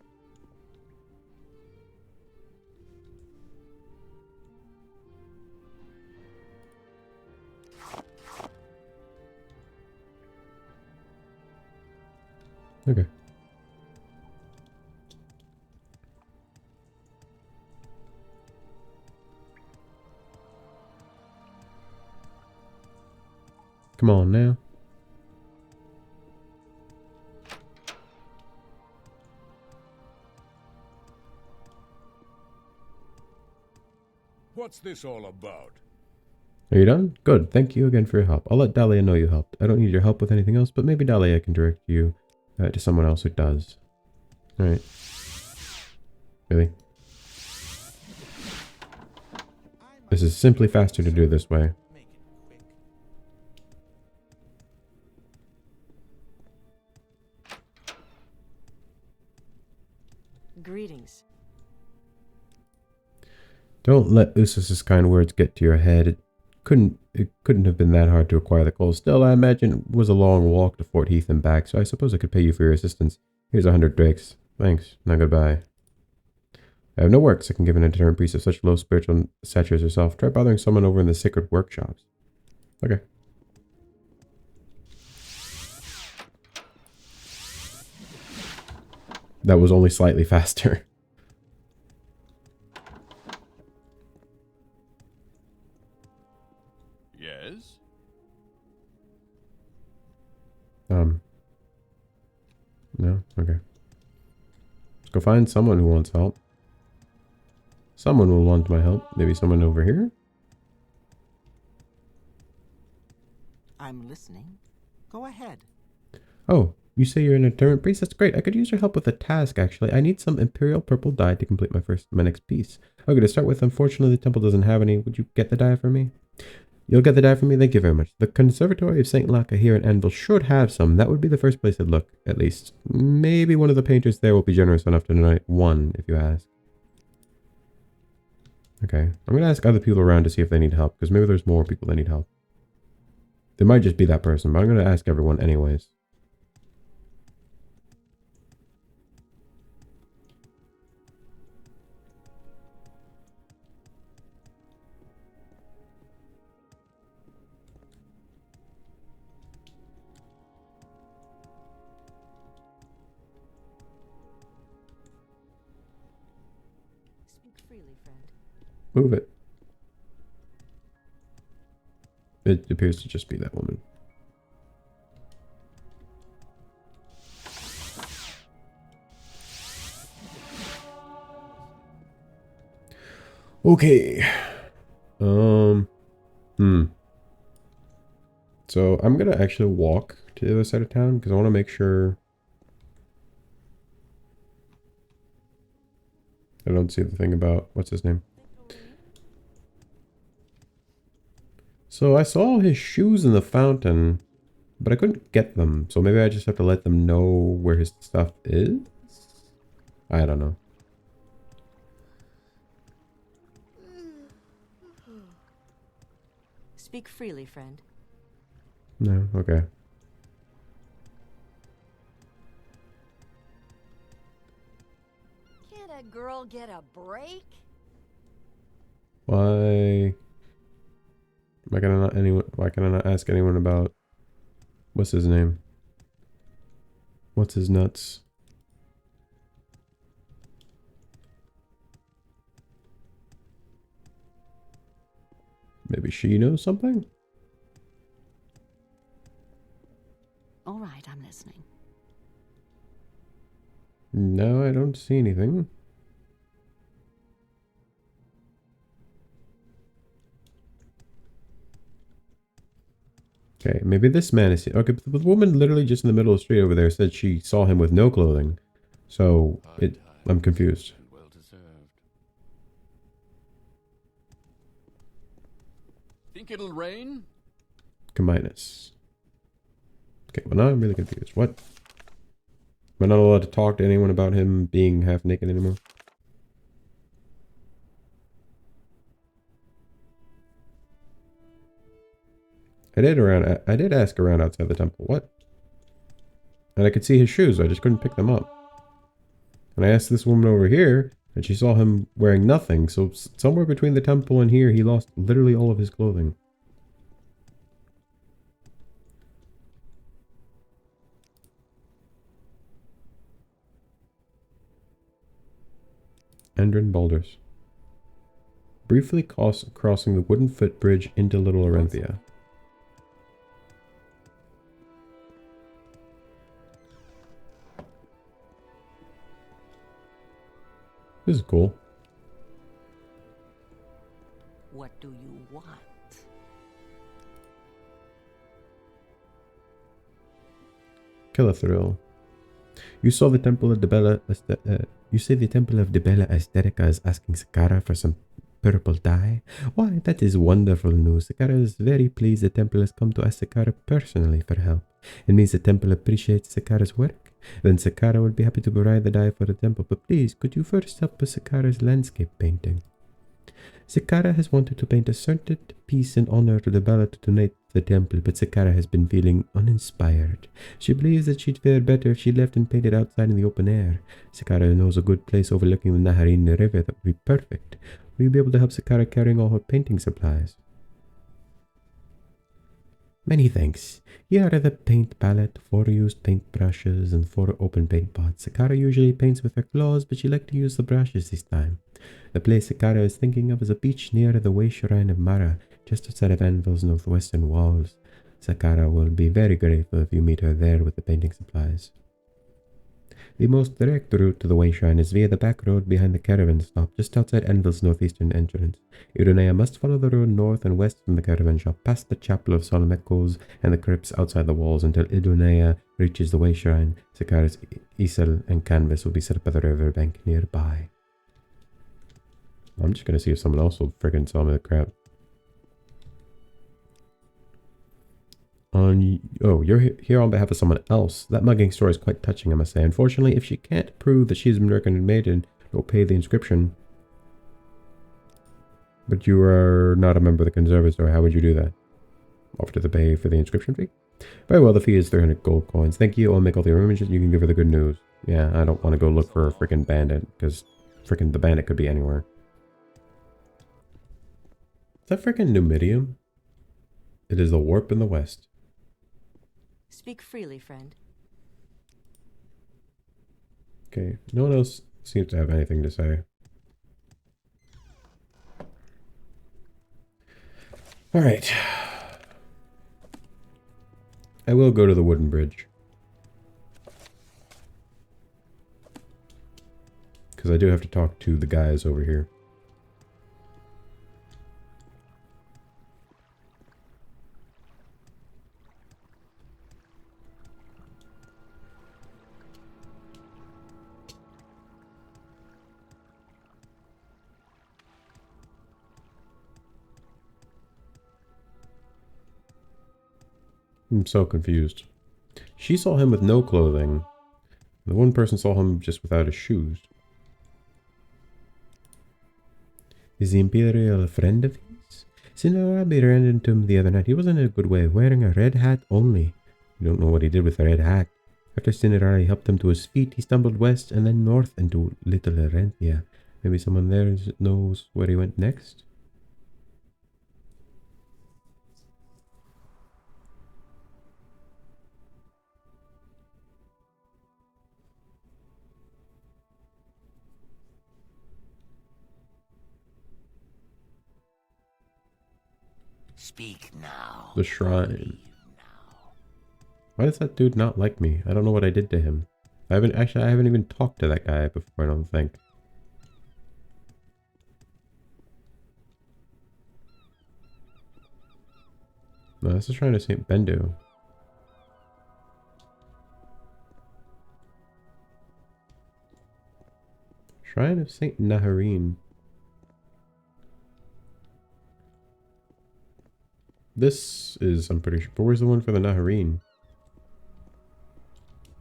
S1: Okay. Come on now.
S2: What's this all about?
S1: Are you done? Good. Thank you again for your help. I'll let Dahlia know you helped. I don't need your help with anything else, but maybe Dahlia can direct you to someone else who does. Alright. Really? This is simply faster to do this way.
S5: Make it quick.
S4: Greetings.
S1: Don't let Usus's kind words get to your head. It couldn't have been that hard to acquire the coal. Still, I imagine it was a long walk to Fort Heath and back, so I suppose I could pay you for your assistance. Here's 100 drakes. Thanks. Now goodbye. I have no works I can give an itinerant priest of such low spiritual stature as yourself. Try bothering someone over in the sacred workshops. Okay. That was only slightly faster.
S2: Yes?
S1: No? Okay. Let's go find someone who wants help. Someone will want my help. Maybe someone over here?
S6: I'm listening. Go ahead.
S1: Oh, you say you're an itinerant priest? That's great. I could use your help with a task, actually. I need some Imperial purple dye to complete my next piece. Okay, to start with, unfortunately, the temple doesn't have any. Would you get the dye for me? You'll get the dye for me? Thank you very much. The Conservatory of St. Laka here in Anvil should have some. That would be the first place I'd look, at least. Maybe one of the painters there will be generous enough to donate one, if you ask. Okay, I'm going to ask other people around to see if they need help, because maybe there's more people that need help. There might just be that person, but I'm going to ask everyone anyways.
S4: Speak freely, friend.
S1: Move it. It appears to just be that woman. Okay. So I'm gonna actually walk to the other side of town because I want to make sure I don't see the thing about what's his name. So I saw his shoes in the fountain, but I couldn't get them. So maybe I just have to let them know where his stuff is? I don't know.
S4: Speak freely, friend.
S1: No, okay.
S4: Can't a girl get a break?
S1: Why can I not ask anyone about what's his name? What's his nuts? Maybe she knows something?
S8: All right, I'm listening.
S1: No, I don't see anything. Okay, maybe this man is... Okay, but the woman literally just in the middle of the street over there said she saw him with no clothing. So, I'm confused.
S2: Well deserved. Think it'll rain?
S1: Minus. Okay, well now I'm really confused. What? Am I not allowed to talk to anyone about him being half naked anymore? I did ask around outside the temple. What? And I could see his shoes. I just couldn't pick them up. And I asked this woman over here, and she saw him wearing nothing. So somewhere between the temple and here, he lost literally all of his clothing. Endrin Boulders. Briefly crossing the wooden footbridge into Little Orenthia. This is cool.
S6: What do you want?
S1: Cyrodiil. You saw the temple of Dibella. You say the temple of Dibella Aesthetica is asking Sakara for some purple dye? Why, that is wonderful news. Sakara is very pleased the temple has come to ask Sakara personally for help. It means the temple appreciates Sakara's work. Then Sakara will be happy to provide the dye for the temple. But please, could you first help with Sakara's landscape painting? Sakara has wanted to paint a certain piece in honor to Dibella to donate to the temple, but Sakara has been feeling uninspired. She believes that she'd fare better if she left and painted outside in the open air. Sakara knows a good place overlooking the Naharin River that would be perfect. Will you be able to help Sakara carrying all her painting supplies? Many thanks. Here are the paint palette, 4 used paint brushes, and 4 open paint pots. Sakara usually paints with her claws, but she liked to use the brushes this time. The place Sakara is thinking of is a beach near the way shrine of Mara, just outside of Anvil's northwestern walls. Sakara will be very grateful if you meet her there with the painting supplies. The most direct route to the way shrine is via the back road behind the caravan stop, just outside Anvil's northeastern entrance. Idonea must follow the road north and west from the caravan shop, past the chapel of solemn echoes and the crypts outside the walls until Idonea reaches the way shrine. Sakara's easel and canvas will be set up by the riverbank nearby. I'm just gonna see if someone else will friggin' sell me the crap. Oh, you're here on behalf of someone else. That mugging story is quite touching, I must say. Unfortunately, if she can't prove that she's been reckoned maiden, don't pay the inscription. But you are not a member of the conservatory. How would you do that? Offer to pay for the inscription fee? Very well, the fee is 300 gold coins. Thank you. I'll make all the arrangements. You can give her the good news. Yeah, I don't want to go look for a freaking bandit, because freaking the bandit could be anywhere. Is that freaking Numidium? It is the warp in the west.
S4: Speak freely, friend.
S1: Okay, no one else seems to have anything to say. Alright. I will go to the wooden bridge. Because I do have to talk to the guys over here. I'm so confused. She saw him with no clothing. The one person saw him just without his shoes. Is the Imperial a friend of his? Sinarabi ran into him the other night. He wasn't in a good way, wearing a red hat only. You don't know what he did with the red hat. After Sinarari helped him to his feet, he stumbled west and then north into Little Orenthia. Maybe someone there knows where he went next?
S6: Speak now.
S1: The shrine. Why does that dude not like me? I don't know what I did to him. I haven't even talked to that guy before, I don't think. No, this is Shrine of Saint Bendu. Shrine of Saint Naharine. This is, I'm pretty sure. But where's the one for the Naharine?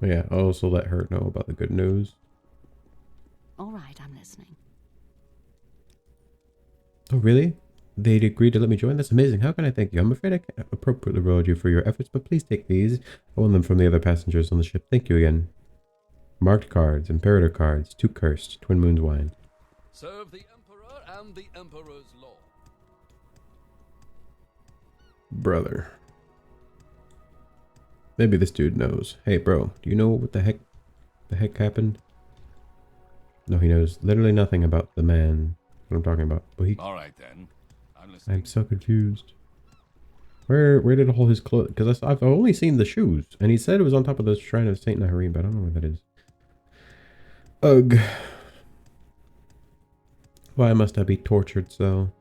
S1: Oh yeah, I'll also let her know about the good news.
S8: All right, I'm listening.
S1: Oh really? They'd agreed to let me join? That's amazing. How can I thank you? I'm afraid I can't appropriately reward you for your efforts, but please take these. I won them from the other passengers on the ship. Thank you again. Marked cards, Imperator cards, 2 cursed, Twin Moons wine.
S2: Serve the Emperor and the Emperor's law.
S1: Brother. Maybe this dude knows. Hey bro, do you know what the heck happened? No, he knows literally nothing about the man what I'm talking about. But he
S2: All right then. I'm listening.
S1: I'm so confused. Where did all his clothes? Because I've only seen the shoes, and he said it was on top of the Shrine of Saint Naharine, but I don't know where that is. Ugh. Why must I be tortured so?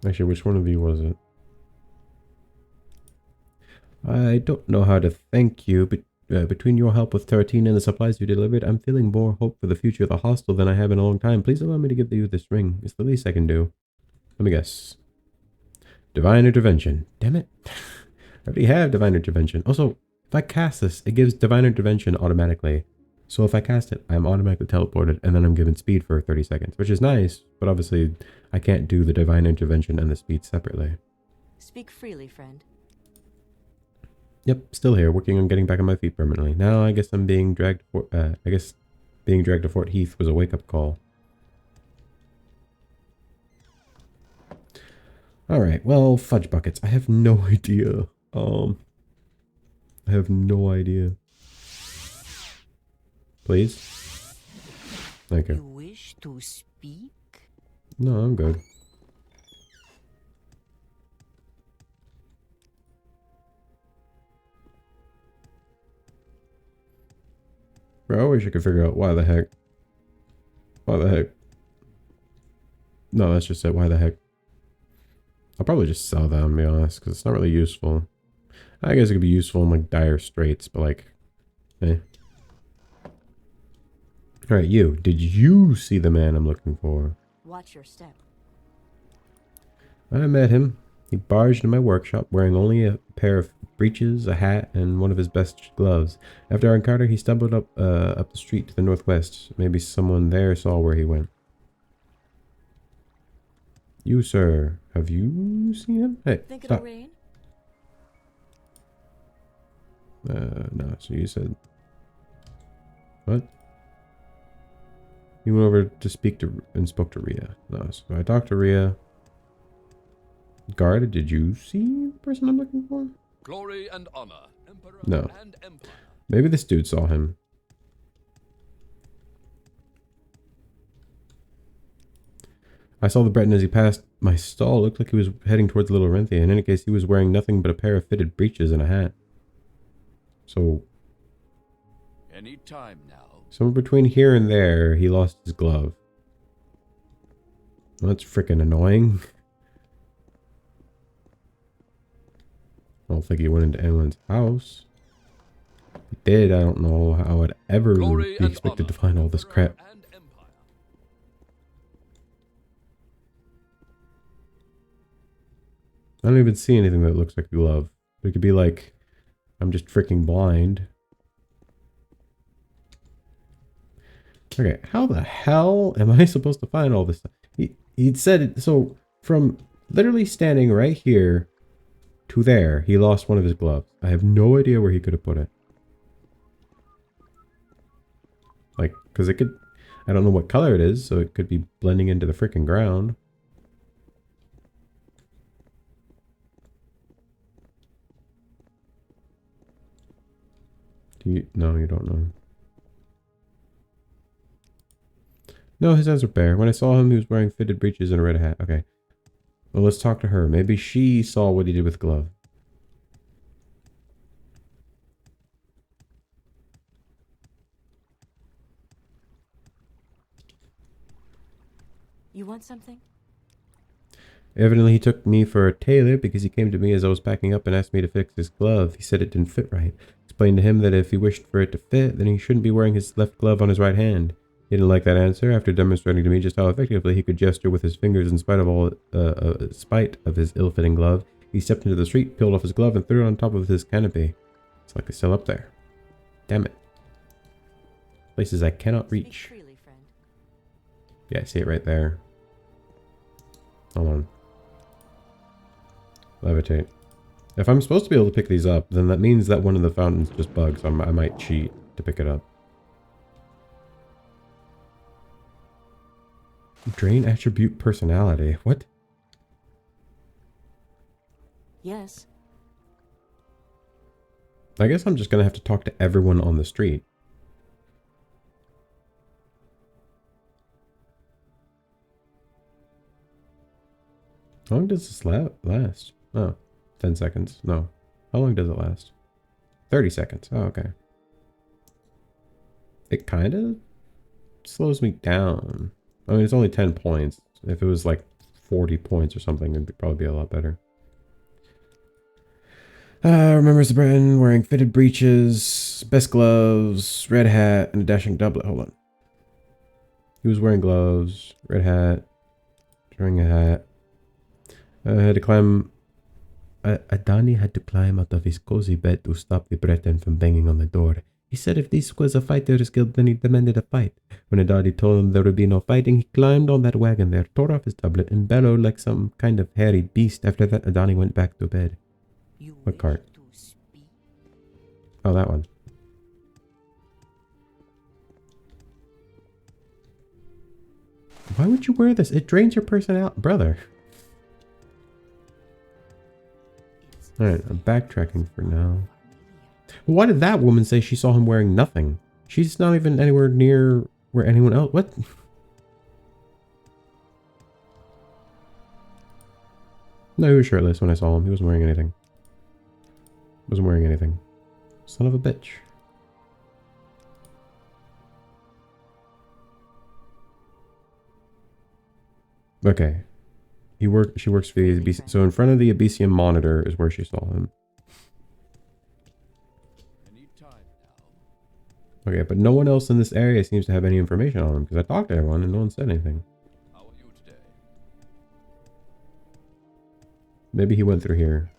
S1: Actually, which one of you was it? I don't know how to thank you, but between your help with Taratina and the supplies you delivered, I'm feeling more hope for the future of the hostel than I have in a long time. Please allow me to give you this ring. It's the least I can do. Let me guess. Divine Intervention. Damn it. I already have Divine Intervention. Also, if I cast this, it gives Divine Intervention automatically. So if I cast it, I'm automatically teleported, and then I'm given speed for 30 seconds, which is nice, but obviously I can't do the Divine Intervention and the speed separately.
S4: Speak freely, friend.
S1: Yep, still here, working on getting back on my feet permanently. Now I guess I'm being dragged to being dragged to Fort Heath was a wake-up call. Alright, well, fudge buckets. I have no idea. I have no idea. Please? Thank
S6: You
S1: you.
S6: wish to speak?
S1: No, I'm good. Bro, I wish I could figure out why the heck. Why the heck? No, that's just it. Why the heck? I'll probably just sell them, to be honest, because it's not really useful. I guess it could be useful in like dire straits, but like, eh. Alright, you. Did you see the man I'm looking for?
S4: Watch your step.
S1: I met him. He barged into my workshop wearing only a pair of breeches, a hat, and one of his best gloves. After our encounter, he stumbled up the street to the northwest. Maybe someone there saw where he went. You, sir. Have you seen him? Hey,
S4: Think
S1: stop.
S4: it'll rain?
S1: No, so you said... What? You went over to speak to... and spoke to Rhea. No, so I talked to Rhea. Guard, did you see the person I'm looking for?
S2: Glory and honor, Emperor
S1: No.
S2: and Empire.
S1: Maybe this dude saw him. I saw the Breton as he passed my stall. Looked like he was heading towards Little Renthia. In any case, he was wearing nothing but a pair of fitted breeches and a hat. So,
S2: Any time now.
S1: somewhere between here and there, he lost his glove. Well, that's freaking annoying. I don't think he went into anyone's house. If he did, I don't know how I'd ever
S2: Glory
S1: be
S2: and
S1: expected to
S2: honor,
S1: find all this
S2: Emperor
S1: crap.
S2: and Empire.
S1: I don't even see anything that looks like a glove. It could be like, I'm just freaking blind. Okay, how the hell am I supposed to find all this stuff? He'd said it, so from literally standing right here to there, he lost one of his gloves. I have no idea where he could have put it. Like, because it could, I don't know what color it is, so it could be blending into the freaking ground. No, you don't know. No, his hands are bare. When I saw him, he was wearing fitted breeches and a red hat. Okay. Well, let's talk to her. Maybe she saw what he did with the glove.
S4: You want something?
S1: Evidently, he took me for a tailor because he came to me as I was packing up and asked me to fix his glove. He said it didn't fit right. Explained to him that if he wished for it to fit, then he shouldn't be wearing his left glove on his right hand. He didn't like that answer. After demonstrating to me just how effectively he could gesture with his fingers in spite of his ill-fitting glove, he stepped into the street, peeled off his glove, and threw it on top of his canopy. It's like it's still up there. Damn it. Places I cannot
S4: Speak
S1: reach.
S4: freely, friend.
S1: Yeah, I see it right there. Hold on. Levitate. If I'm supposed to be able to pick these up, then that means that one of the fountains just bugs, so I might cheat to pick it up. Drain attribute personality. What?
S4: Yes.
S1: I guess I'm just gonna have to talk to everyone on the street. How long does this last? Oh, 10 seconds. No. How long does it last? 30 seconds. Oh, okay. It kind of slows me down. I mean, it's only 10 points. If it was like 40 points or something, it'd probably be a lot better. Remembers the Britain wearing fitted breeches, best gloves, red hat, and a dashing doublet. Hold on. He was wearing gloves, red hat, wearing a hat. Had to climb. Adani had to climb out of his cozy bed to stop the Breton from banging on the door. He said if this was a fighter's guild, then he demanded a fight. When Adani told him there would be no fighting, he climbed on that wagon there, tore off his doublet, and bellowed like some kind of hairy beast. After that, Adani went back to bed.
S6: You
S1: What cart?
S6: wish to speak?
S1: Oh, that one. Why would you wear this? It drains your personality. Brother. Alright, I'm backtracking for now. Why did that woman say she saw him wearing nothing? She's not even anywhere near where anyone else... What? No, he was shirtless when I saw him. He wasn't wearing anything. Wasn't wearing anything. Son of a bitch. Okay. She works for the Abecean. So in front of the Abecean monitor is where she saw him.
S2: Any time now.
S1: Okay, but no one else in this area seems to have any information on him because I talked to everyone and no one said anything.
S2: How are you today?
S1: Maybe he went through here.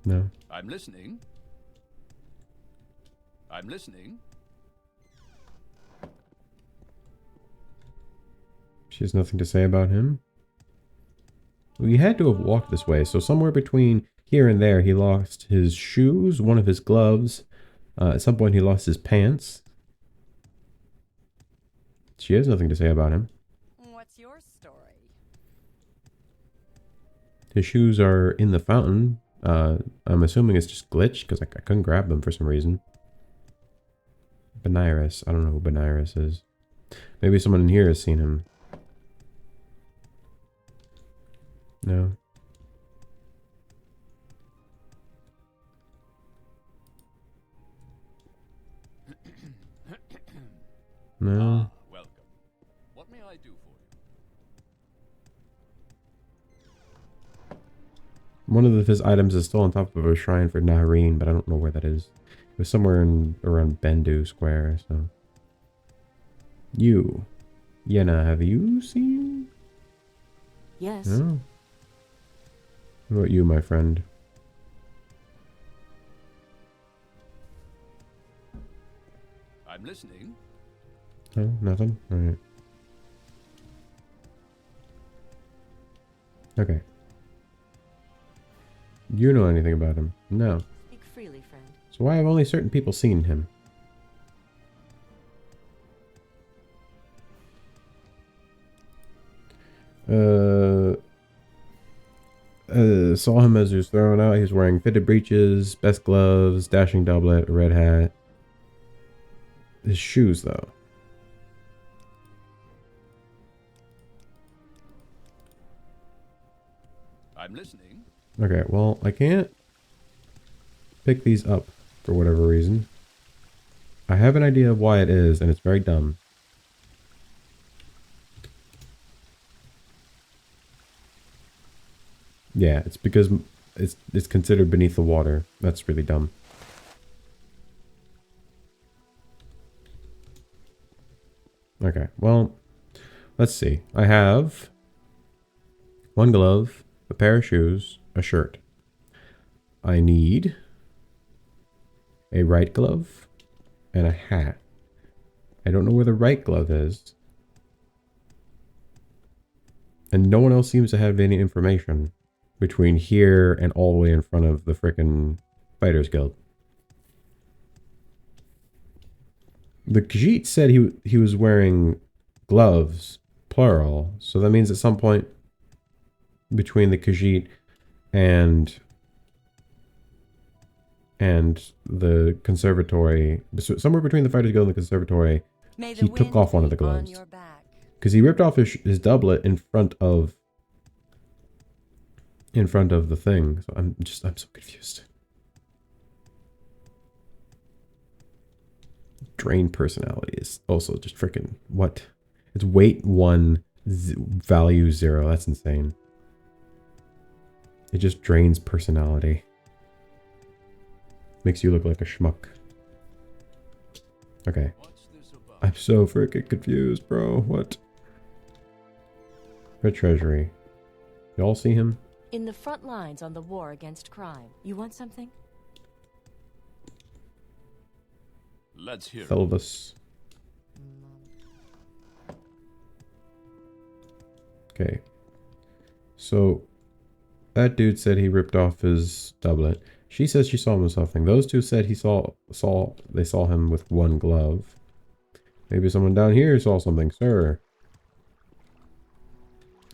S1: No.
S2: I'm listening. I'm listening.
S1: She has nothing to say about him. We had to have walked this way, so somewhere between here and there he lost his shoes, one of his gloves. At some point he lost his pants. She has nothing to say about him.
S6: What's your story?
S1: His shoes are in the fountain. I'm assuming it's just glitched because I couldn't grab them for some reason. Benares. I don't know who Benares is. Maybe someone in here has seen him. No. No.
S2: Welcome. What may I do for you?
S1: One of his items is still on top of a shrine for Nahareen, but I don't know where that is. It was somewhere around Bendu Square, so. You. Yenna, have you seen?
S4: Yes.
S1: No. What about you, my friend?
S2: I'm listening.
S1: No, nothing? Alright. Okay. You know anything about him? No.
S4: Speak freely, friend.
S1: So why have only certain people seen him? Saw him as he was throwing out. He was wearing fitted breeches, best gloves, dashing doublet, a red hat. His shoes, though.
S2: I'm listening.
S1: Okay, well, I can't pick these up for whatever reason. I have an idea of why it is, and it's very dumb. Yeah, it's because it's considered beneath the water. That's really dumb. Okay, well, let's see. I have one glove, a pair of shoes, a shirt. I need a right glove and a hat. I don't know where the right glove is. And no one else seems to have any information between here and all the way in front of the frickin' Fighters Guild. The Khajiit said he was wearing gloves, plural. So that means at some point between the Khajiit and the conservatory, somewhere between the Fighters Guild and the conservatory,
S6: May the
S1: he took
S6: wind
S1: off one of the
S6: be on
S1: gloves.
S6: your back.
S1: Because he ripped off his doublet in front of the thing. So I'm so confused. Drain personality is also just freaking what? It's weight 1, value 0. That's insane. It just drains personality. Makes you look like a schmuck. Okay.
S2: What's this about?
S1: I'm so freaking confused, bro. What? Red Treasury. Y'all see him?
S4: In the front lines on the war against crime. You want something?
S2: Let's hear it.
S1: Felvis. Okay. So, that dude said he ripped off his doublet. She says she saw him with something. Those two said they saw him with one glove. Maybe someone down here saw something. Sir,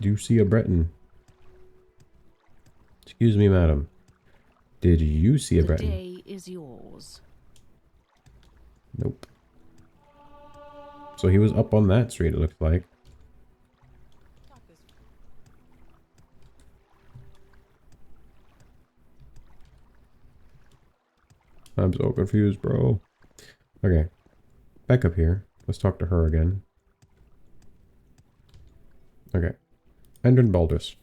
S1: do you see a Breton? Excuse me, madam. Did you see a
S8: The
S1: Breton?
S8: day is yours.
S1: Nope. So he was up on that street, it looks like. I'm so confused, bro. Okay. Back up here. Let's talk to her again. Okay. Endrin Baldus.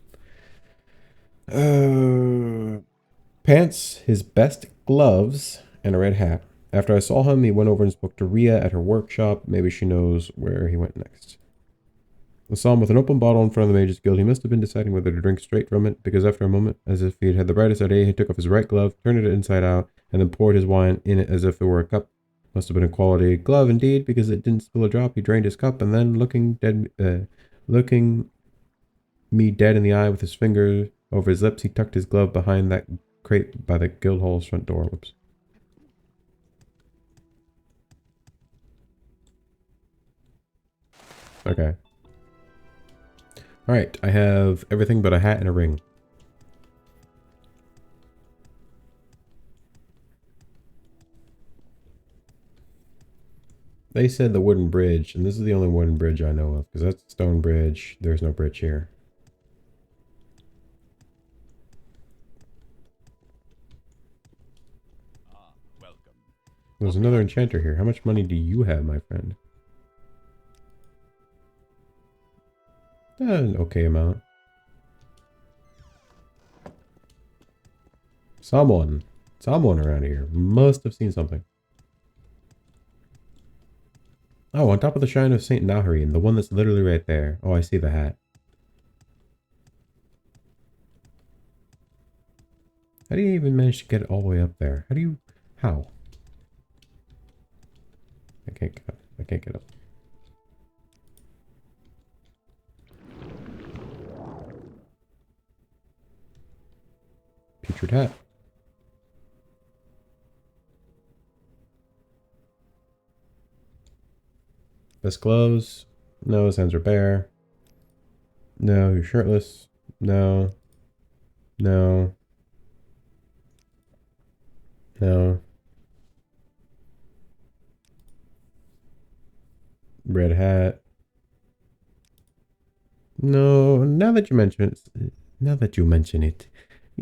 S1: Pants, his best gloves, and a red hat. After I saw him, he went over and spoke to Rhea at her workshop. Maybe she knows where he went next. I saw him with an open bottle in front of the Mage's Guild. He must have been deciding whether to drink straight from it, because after a moment, as if he had the brightest idea, he took off his right glove, turned it inside out, and then poured his wine in it as if it were a cup. Must have been a quality glove indeed, because it didn't spill a drop. He drained his cup, and then looking me dead in the eye with his finger over his lips, he tucked his glove behind that crate by the guild hall's front door. Whoops. Okay. Alright, I have everything but a hat and a ring. They said the wooden bridge, and this is the only wooden bridge I know of, because that's the stone bridge. There's no bridge here.
S2: Ah, welcome.
S1: There's another enchanter here. How much money do you have, my friend? An okay amount. Someone around here must have seen something. Oh, on top of the shrine of Saint Naharian, the one that's literally right there. Oh, I see the hat. How do you even manage to get it all the way up there? How? I can't get up. I can't get up. Putrid hat. Best clothes? No, his hands are bare. No, you're shirtless. No. No. No. Red hat. No, now that you mention it,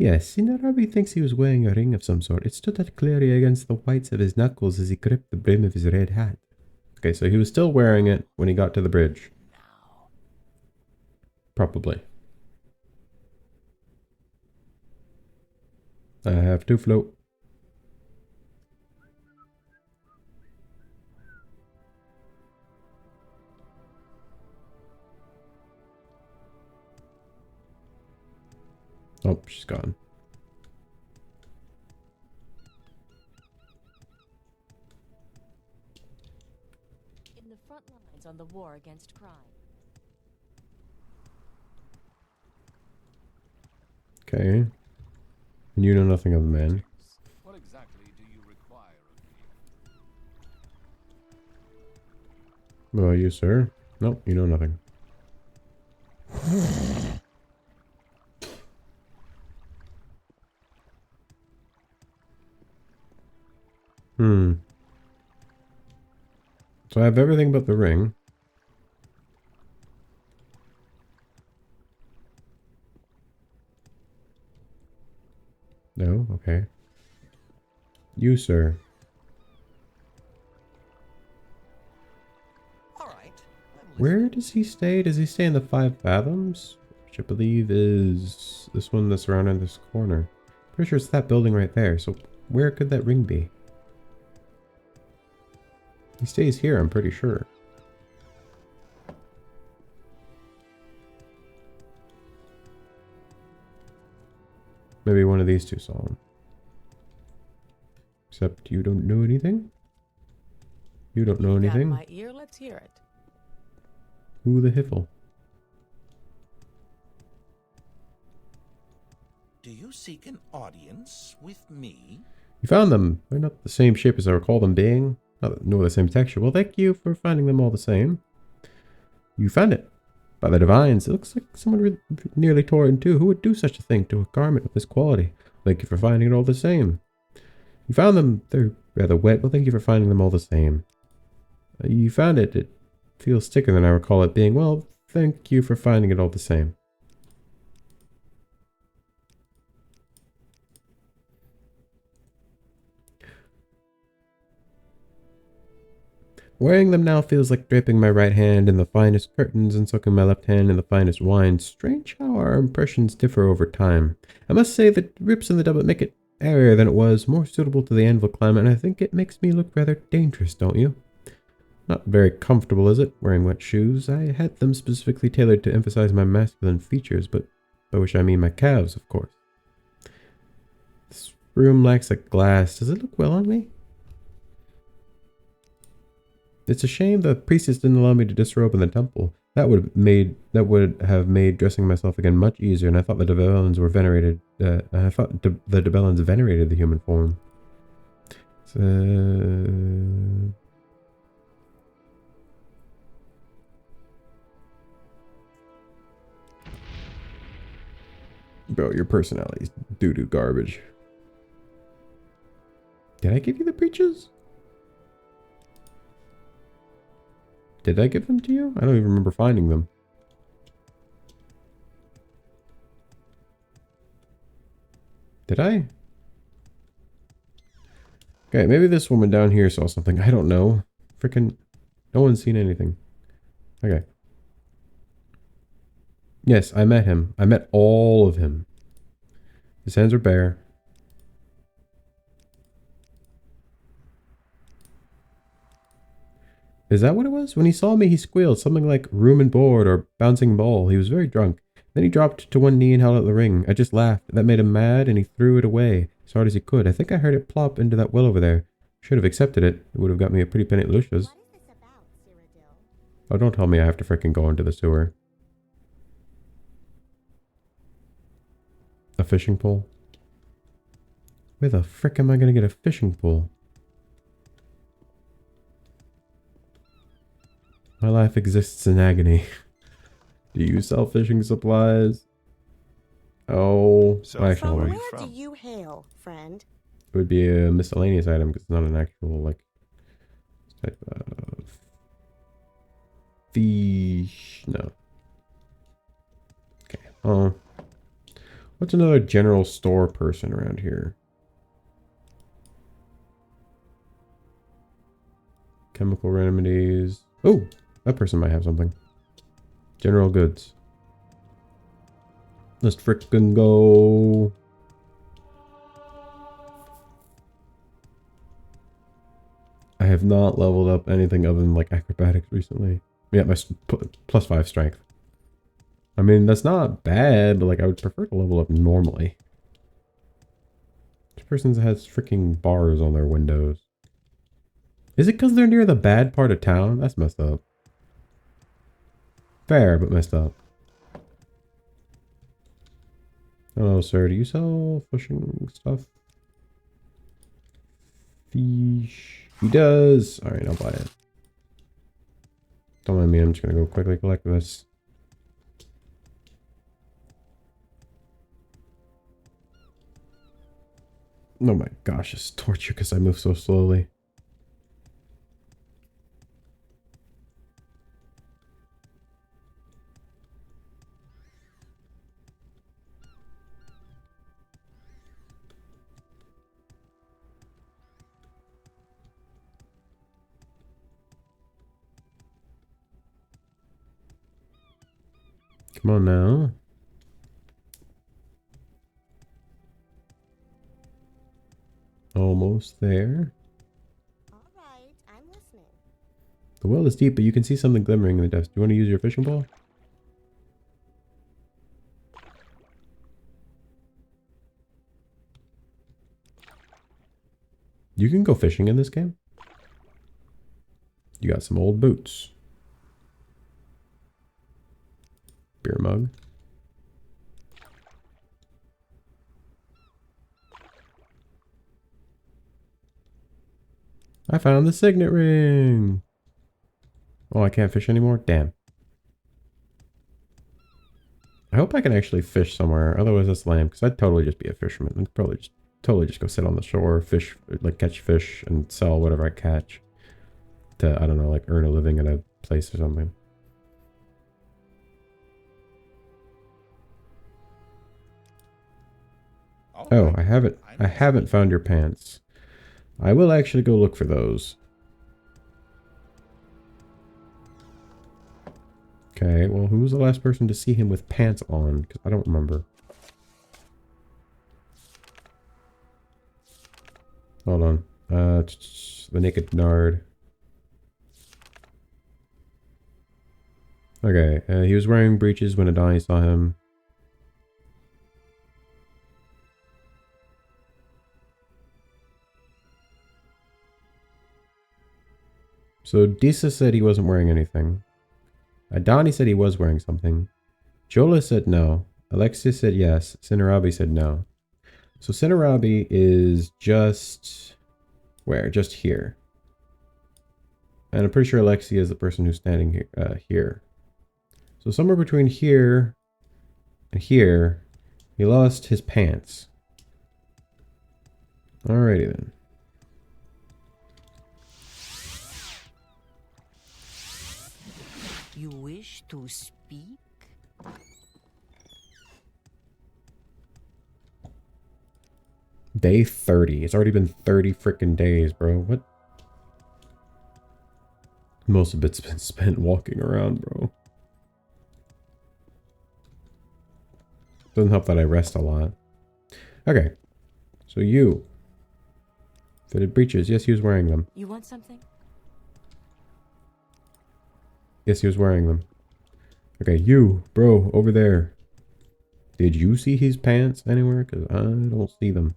S1: Yes, Sinarabi thinks he was wearing a ring of some sort. It stood out clearly against the whites of his knuckles as he gripped the brim of his red hat. Okay, so he was still wearing it when he got to the bridge. Probably. I have to float. Oh, she's gone.
S4: In the front lines on the war against crime.
S1: Okay. And you know nothing of the man.
S2: What exactly do you require of me?
S1: Well, you, sir? Nope, you know nothing. So I have everything but the ring. No? Okay. You, sir.
S5: All right.
S1: Where does he stay? Does he stay in the 5 fathoms? Which I believe is this one that's around in this corner. Pretty sure it's that building right there. So where could that ring be? He stays here, I'm pretty sure. Maybe one of these two saw him. Except you don't know anything? You don't know anything?
S6: Got my ear, let's hear it.
S1: Who the hiffle?
S5: Do you seek an audience with me?
S1: You found them. They're not the same shape as I recall them being. Nor the same texture. Well, thank you for finding them all the same. You found it. By the divines, it looks like someone nearly tore it in two. Who would do such a thing to a garment of this quality? Thank you for finding it all the same. You found them. They're rather wet. Well, thank you for finding them all the same. You found it. It feels thicker than I recall it being. Well, thank you for finding it all the same. Wearing them now feels like draping my right hand in the finest curtains and soaking my left hand in the finest wine. Strange how our impressions differ over time. I must say that rips in the doublet make it airier than it was, more suitable to the anvil climate, and I think it makes me look rather dangerous, don't you? Not very comfortable, is it, wearing wet shoes? I had them specifically tailored to emphasize my masculine features, but by which I mean my calves, of course. This room lacks a glass. Does it look well on me? It's a shame the priestess didn't allow me to disrobe in the temple. That would have made dressing myself again much easier, and I thought the Dibellans were venerated. The Dibellans venerated the human form. Bro, your personality's doo-doo garbage. Did I give you the breeches? Did I give them to you? I don't even remember finding them. Did I? Okay, maybe this woman down here saw something. I don't know. Freaking, no one's seen anything. Okay. Yes, I met him. I met all of him. His hands are bare. Is that what it was? When he saw me, he squealed something like room and board or bouncing ball. He was very drunk. Then he dropped to one knee and held out the ring. I just laughed. That made him mad, and he threw it away as hard as he could. I think I heard it plop into that well over there. Should have accepted it. It would have got me a pretty penny at Lucia's.
S7: What is this about, Cyrodiil?
S1: Oh, don't tell me I have to frickin' go into the sewer. A fishing pole? Where the frick am I gonna get a fishing pole? My life exists in agony. Do you sell fishing supplies? Oh,
S3: So,
S1: actually,
S7: From
S1: hold on.
S3: where
S7: where
S3: you
S7: do
S3: from?
S7: you hail, friend?
S1: It would be a miscellaneous item because it's not an actual, like, type of fish. No. Okay. What's another general store person around here? Chemical remedies. Oh, that person might have something. General goods. Let's frickin' go. I have not leveled up anything other than like acrobatics recently. Yeah, my +5 strength. I mean, that's not bad, but like I would prefer to level up normally. This person has freaking bars on their windows. Is it because they're near the bad part of town? That's messed up. Fair, but messed up. Hello, sir. Do you sell fishing stuff? Fish. He does. Alright, I'll buy it. Don't mind me. I'm just going to go quickly collect this. Oh my gosh, it's torture because I move so slowly. Come on now. Almost there.
S7: All right, I'm listening.
S1: The well is deep, but you can see something glimmering in the depths. Do you want to use your fishing pole? You can go fishing in this game. You got some old boots. Beer mug. I found the signet ring. Oh, I can't fish anymore? Damn. I hope I can actually fish somewhere. Otherwise, that's lame. Because I'd totally just be a fisherman. I'd probably just totally just go sit on the shore, fish, like catch fish, and sell whatever I catch. To, I don't know, like earn a living at a place or something. Oh, I haven't found your pants. I will actually go look for those. Okay, well, who was the last person to see him with pants on? Because I don't remember. Hold on. The naked nard. Okay, he was wearing breeches when Idonea saw him. So Disa said he wasn't wearing anything. Idonea said he was wearing something. Jola said no. Alexis said yes. Cinerabi said no. So Cinerabi is just... where? Just here. And I'm pretty sure Alexia is the person who's standing here. Here. So somewhere between here and here, he lost his pants. Alrighty then.
S6: You wish to speak?
S1: Day 30. It's already been 30 freaking days, bro. What? Most of it's been spent walking around, bro. Doesn't help that I rest a lot. Okay. So you. Fitted breeches. Yes, he was wearing them.
S4: You want something?
S1: Yes, he was wearing them. Okay, you, bro, over there. Did you see his pants anywhere? Because I don't see them.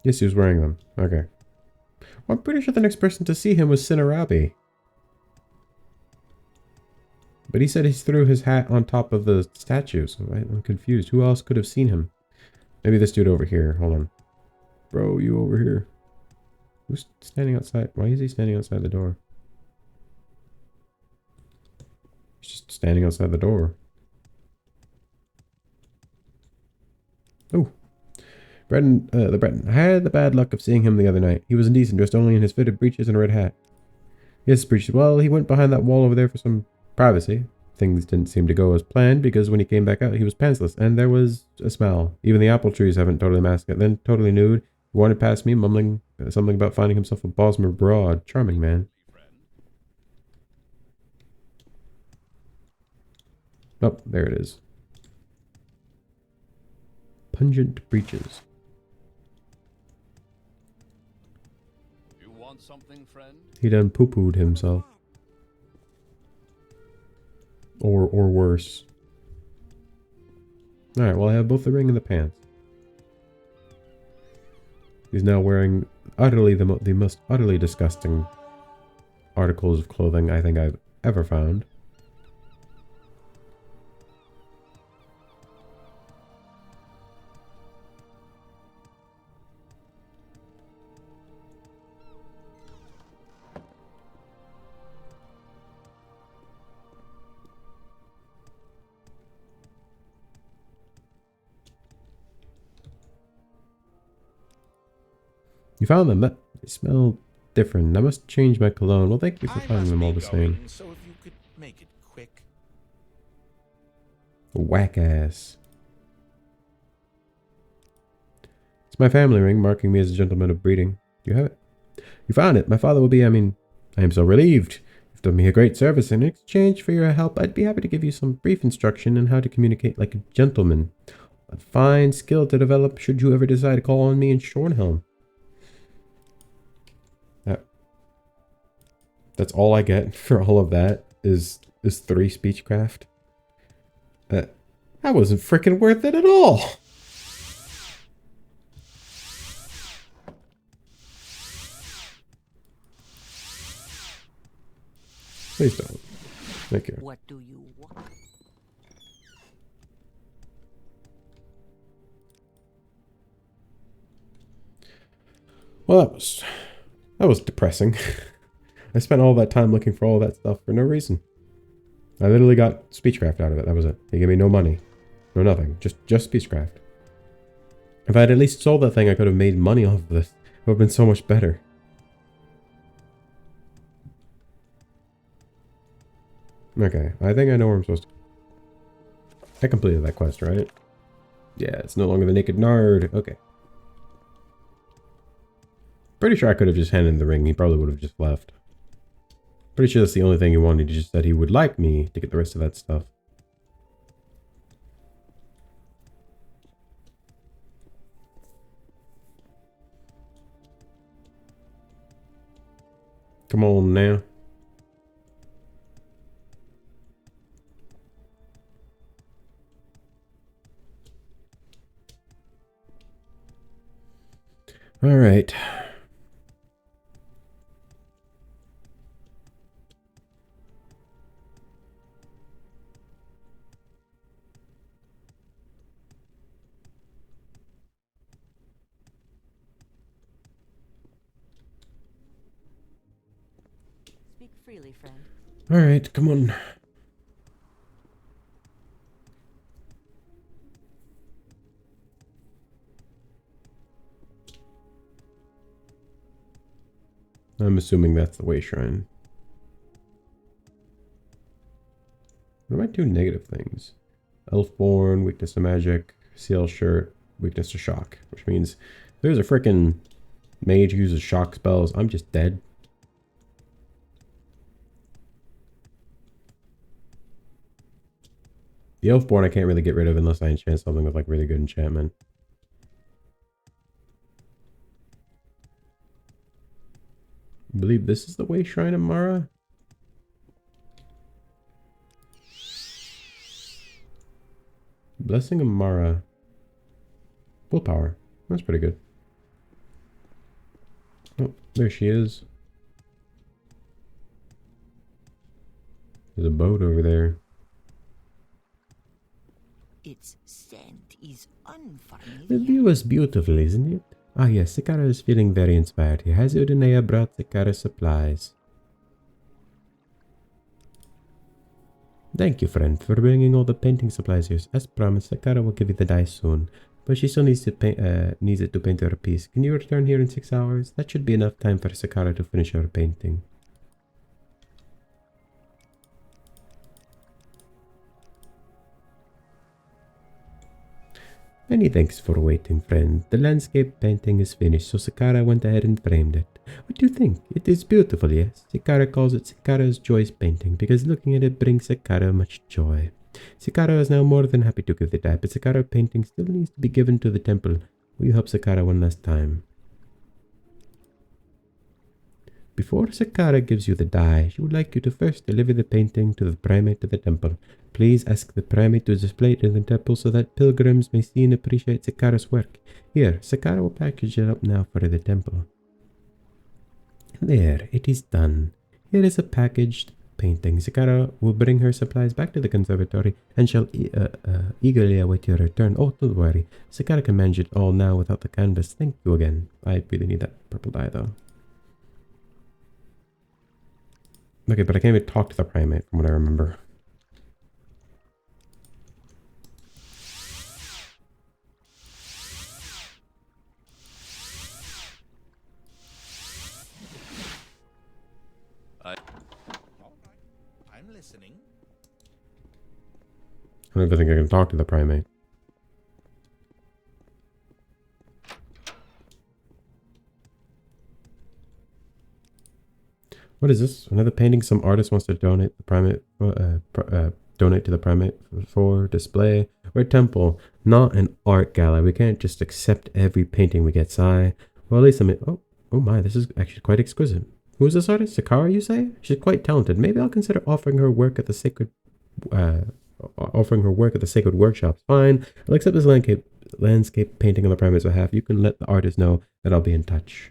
S1: Yes, he was wearing them. Okay. Well, I'm pretty sure the next person to see him was Cinerabi. But he said he threw his hat on top of the statue, so I'm confused. Who else could have seen him? Maybe this dude over here. Hold on. Bro, you over here. Who's standing outside? Why is he standing outside the door? He's just standing outside the door. Oh. The Breton. I had the bad luck of seeing him the other night. He was indecent, dressed only in his fitted breeches and a red hat. Yes, breached. Well, he went behind that wall over there for some privacy. Things didn't seem to go as planned because when he came back out, he was pantsless, and there was a smell. Even the apple trees haven't totally masked it. Then, totally nude, he wandered past me, mumbling something about finding himself a Bosmer broad. Charming man. Oh, there it is. Pungent breeches.
S2: You want something, friend?
S1: He done poo-pooed himself. Or worse. Alright, well I have both the ring and the pants. He's now wearing utterly the most utterly disgusting articles of clothing I think I've ever found. You found them. They smell different. I must change my cologne. Well, thank you for finding them all the same.
S5: So if you could make it quick.
S1: Whack ass. It's my family ring, marking me as a gentleman of breeding. You have it. You found it. My father will be, I am so relieved. You've done me a great service. In exchange for your help, I'd be happy to give you some brief instruction on how to communicate like a gentleman. A fine skill to develop should you ever decide to call on me in Shornhelm. That's all I get for all of that is 3 speechcraft. That wasn't freaking worth it at all. Please don't. Thank you.
S6: What do you want?
S1: Well, that was depressing. I spent all that time looking for all that stuff for no reason. I literally got speechcraft out of it. That was it. He gave me no money. No nothing. Just speechcraft. If I had at least sold that thing, I could have made money off of this. It would have been so much better. Okay, I think I know where I'm supposed to... I completed that quest, right? Yeah, it's no longer the naked nard. Okay. Pretty sure I could have just handed him the ring. He probably would have just left. Pretty sure that's the only thing he wanted. He just said he would like me to get the rest of that stuff. Come on now. All right.
S4: Speak freely, friend.
S1: All right, come on. I'm assuming that's the way shrine. What am I doing negative things? Elfborn, weakness to magic, seal shirt, weakness to shock. Which means if there's a frickin' mage who uses shock spells, I'm just dead. The Elfborn I can't really get rid of unless I enchant something with like really good enchantment. I believe this is the way shrine of Mara. Blessing of Mara. Willpower. That's pretty good. Oh, there she is. There's a boat over there.
S6: Its scent is unfamiliar.
S1: The view is beautiful, isn't it? Ah yes, Sakara is feeling very inspired. He has Idonea brought Sakara supplies. Thank you, friend, for bringing all the painting supplies here. As promised, Sakara will give you the dice soon. But she still needs to needs it to paint her piece. Can you return here in 6 hours? That should be enough time for Sakara to finish her painting. Many thanks for waiting, friend. The landscape painting is finished, so Sakara went ahead and framed it. What do you think? It is beautiful, yes? Sakara calls it Sakara's Joy's painting, because looking at it brings Sakara much joy. Sakara is now more than happy to give the die, but Sakara painting still needs to be given to the temple. Will you help Sakara one last time? Before Sakara gives you the die, she would like you to first deliver the painting to the primate of the temple. Please ask the primate to display it in the temple so that pilgrims may see and appreciate Sakara's work. Here, Sakara will package it up now for the temple. There, it is done. Here is a packaged painting. Sakara will bring her supplies back to the conservatory and shall eagerly await your return. Oh, don't worry. Sakara can manage it all now without the canvas. Thank you again. I really need that purple dye, though. Okay, but I can't even talk to the primate from what I remember.
S5: All right. I'm listening.
S1: I don't even think I can talk to the primate. What is this? Another painting some artist wants to donate the primate donate to the primate for display. We're a temple, not an art gallery. We can't just accept every painting we get, Sai. Well, at least I mean, oh my, this is actually quite exquisite. Who is this artist? Sakara, you say? She's quite talented. Maybe I'll consider offering her work at the sacred workshops. Fine. I'll accept this landscape painting on the primate's behalf. You can let the artist know that I'll be in touch.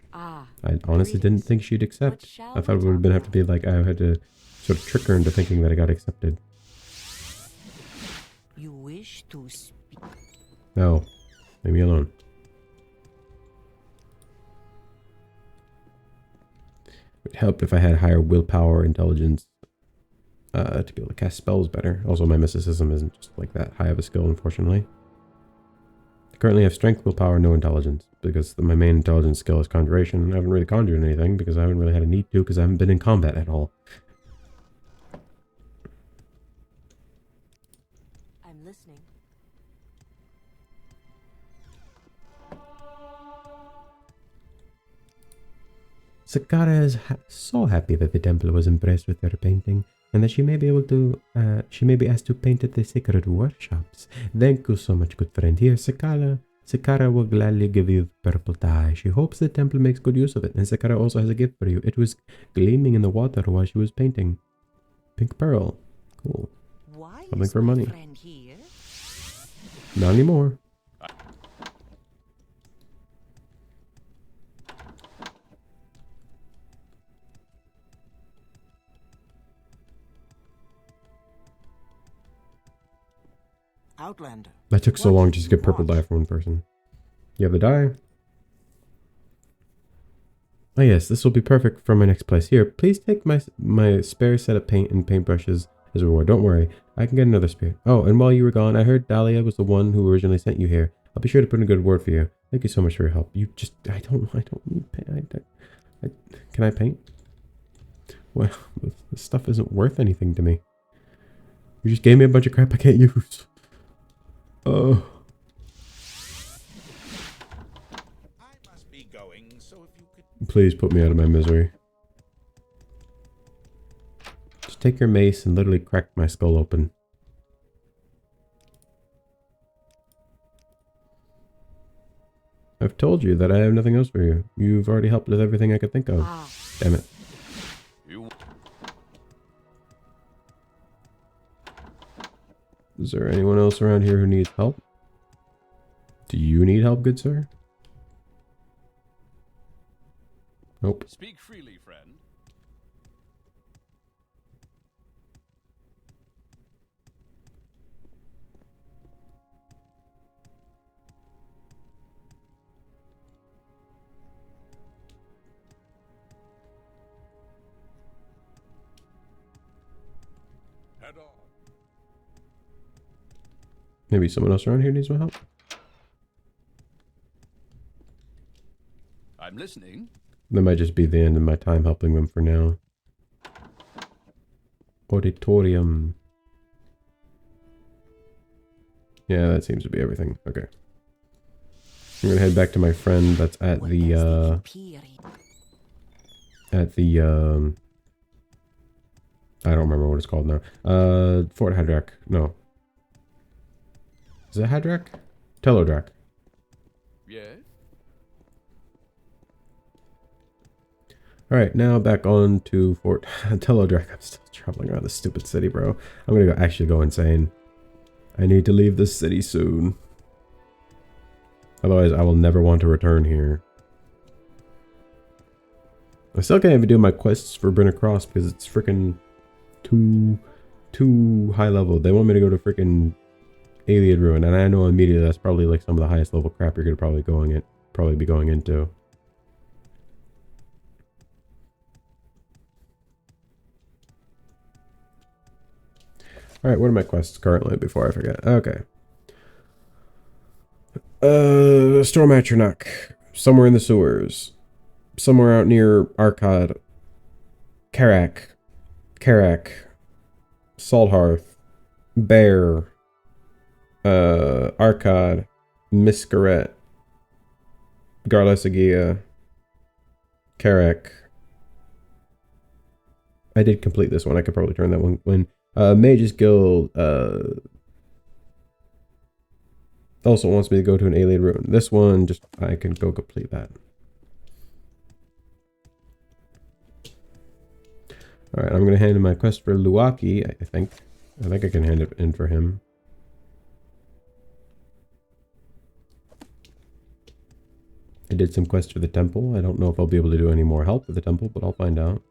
S1: I honestly didn't think she'd accept. I thought it would have to be like I had to sort of trick her into thinking that I got accepted.
S6: You wish to speak?
S1: No. Leave me alone. It would help if I had higher willpower, intelligence, to be able to cast spells better. Also, my mysticism isn't just like that high of a skill, unfortunately. I currently have strength, willpower, no intelligence, because my main intelligence skill is conjuration. I haven't really conjured anything, because I haven't really had a need to, because I haven't been in combat at all.
S4: I'm listening.
S1: Sakara is so happy that the temple was impressed with her painting, and that she may be asked to paint at the sacred workshops. Thank you so much, good friend. Here, Sakara will gladly give you the purple dye. She hopes the temple makes good use of it, and Sakara also has a gift for you. It was gleaming in the water while she was painting. Pink pearl. Cool.
S6: Why
S1: Something
S6: is
S1: for
S6: my
S1: money.
S6: friend here?
S1: Not anymore.
S5: Outlander.
S1: That took so
S5: What
S1: long
S5: do
S1: just to
S5: you
S1: get purple
S5: want?
S1: dye from one person. You have the dye? Oh yes, this will be perfect for my next place. Here, please take my spare set of paint and paintbrushes as a reward. Don't worry, I can get another spare. Oh, and while you were gone, I heard Dahlia was the one who originally sent you here. I'll be sure to put in a good word for you. Thank you so much for your help. I don't need paint. Can I paint? Well, this stuff isn't worth anything to me. You just gave me a bunch of crap I can't use. Oh.
S5: I must be going, so if you could...
S1: Please put me out of my misery. Just take your mace and literally crack my skull open. I've told you that I have nothing else for you. You've already helped with everything I could think of. Damn it.
S2: You
S1: Is there anyone else around here who needs help? Do you need help, good sir? Nope.
S2: speak freely, friend. Head on.
S1: Maybe someone else around here needs my help?
S2: I'm listening.
S1: That might just be the end of my time helping them for now. Auditorium. Yeah, that seems to be everything. Okay. I'm gonna head back to my friend that's at
S6: What
S1: the
S6: does Imperial?
S1: I don't remember what it's called now. Fort Hadrak. No. Is it Hadrak? Telodrak.
S2: Yes?
S1: Alright, now back on to Fort Telodrak. I'm still traveling around this stupid city, bro. I'm gonna actually go insane. I need to leave this city soon. Otherwise, I will never want to return here. I still can't even do my quests for Brinner Cross because it's freaking too high level. They want me to go to freaking Ayleid Ruin, and I know immediately that's probably like some of the highest level crap you're gonna probably be going into. Alright, what are my quests currently before I forget? Okay. Storm Atronach. Somewhere in the sewers. Somewhere out near Arcad. Karak. Salthearth. Bear. Arcad. Miscaret. Garlesagia. Karak. I did complete this one. I could probably turn that one when Mage's Guild also wants me to go to an Ayleid Ruin. This one, just I can go complete that. Alright, I'm gonna hand in my quest for Luaki, I think. I think I can hand it in for him. I did some quests for the temple. I don't know if I'll be able to do any more help with the temple, but I'll find out.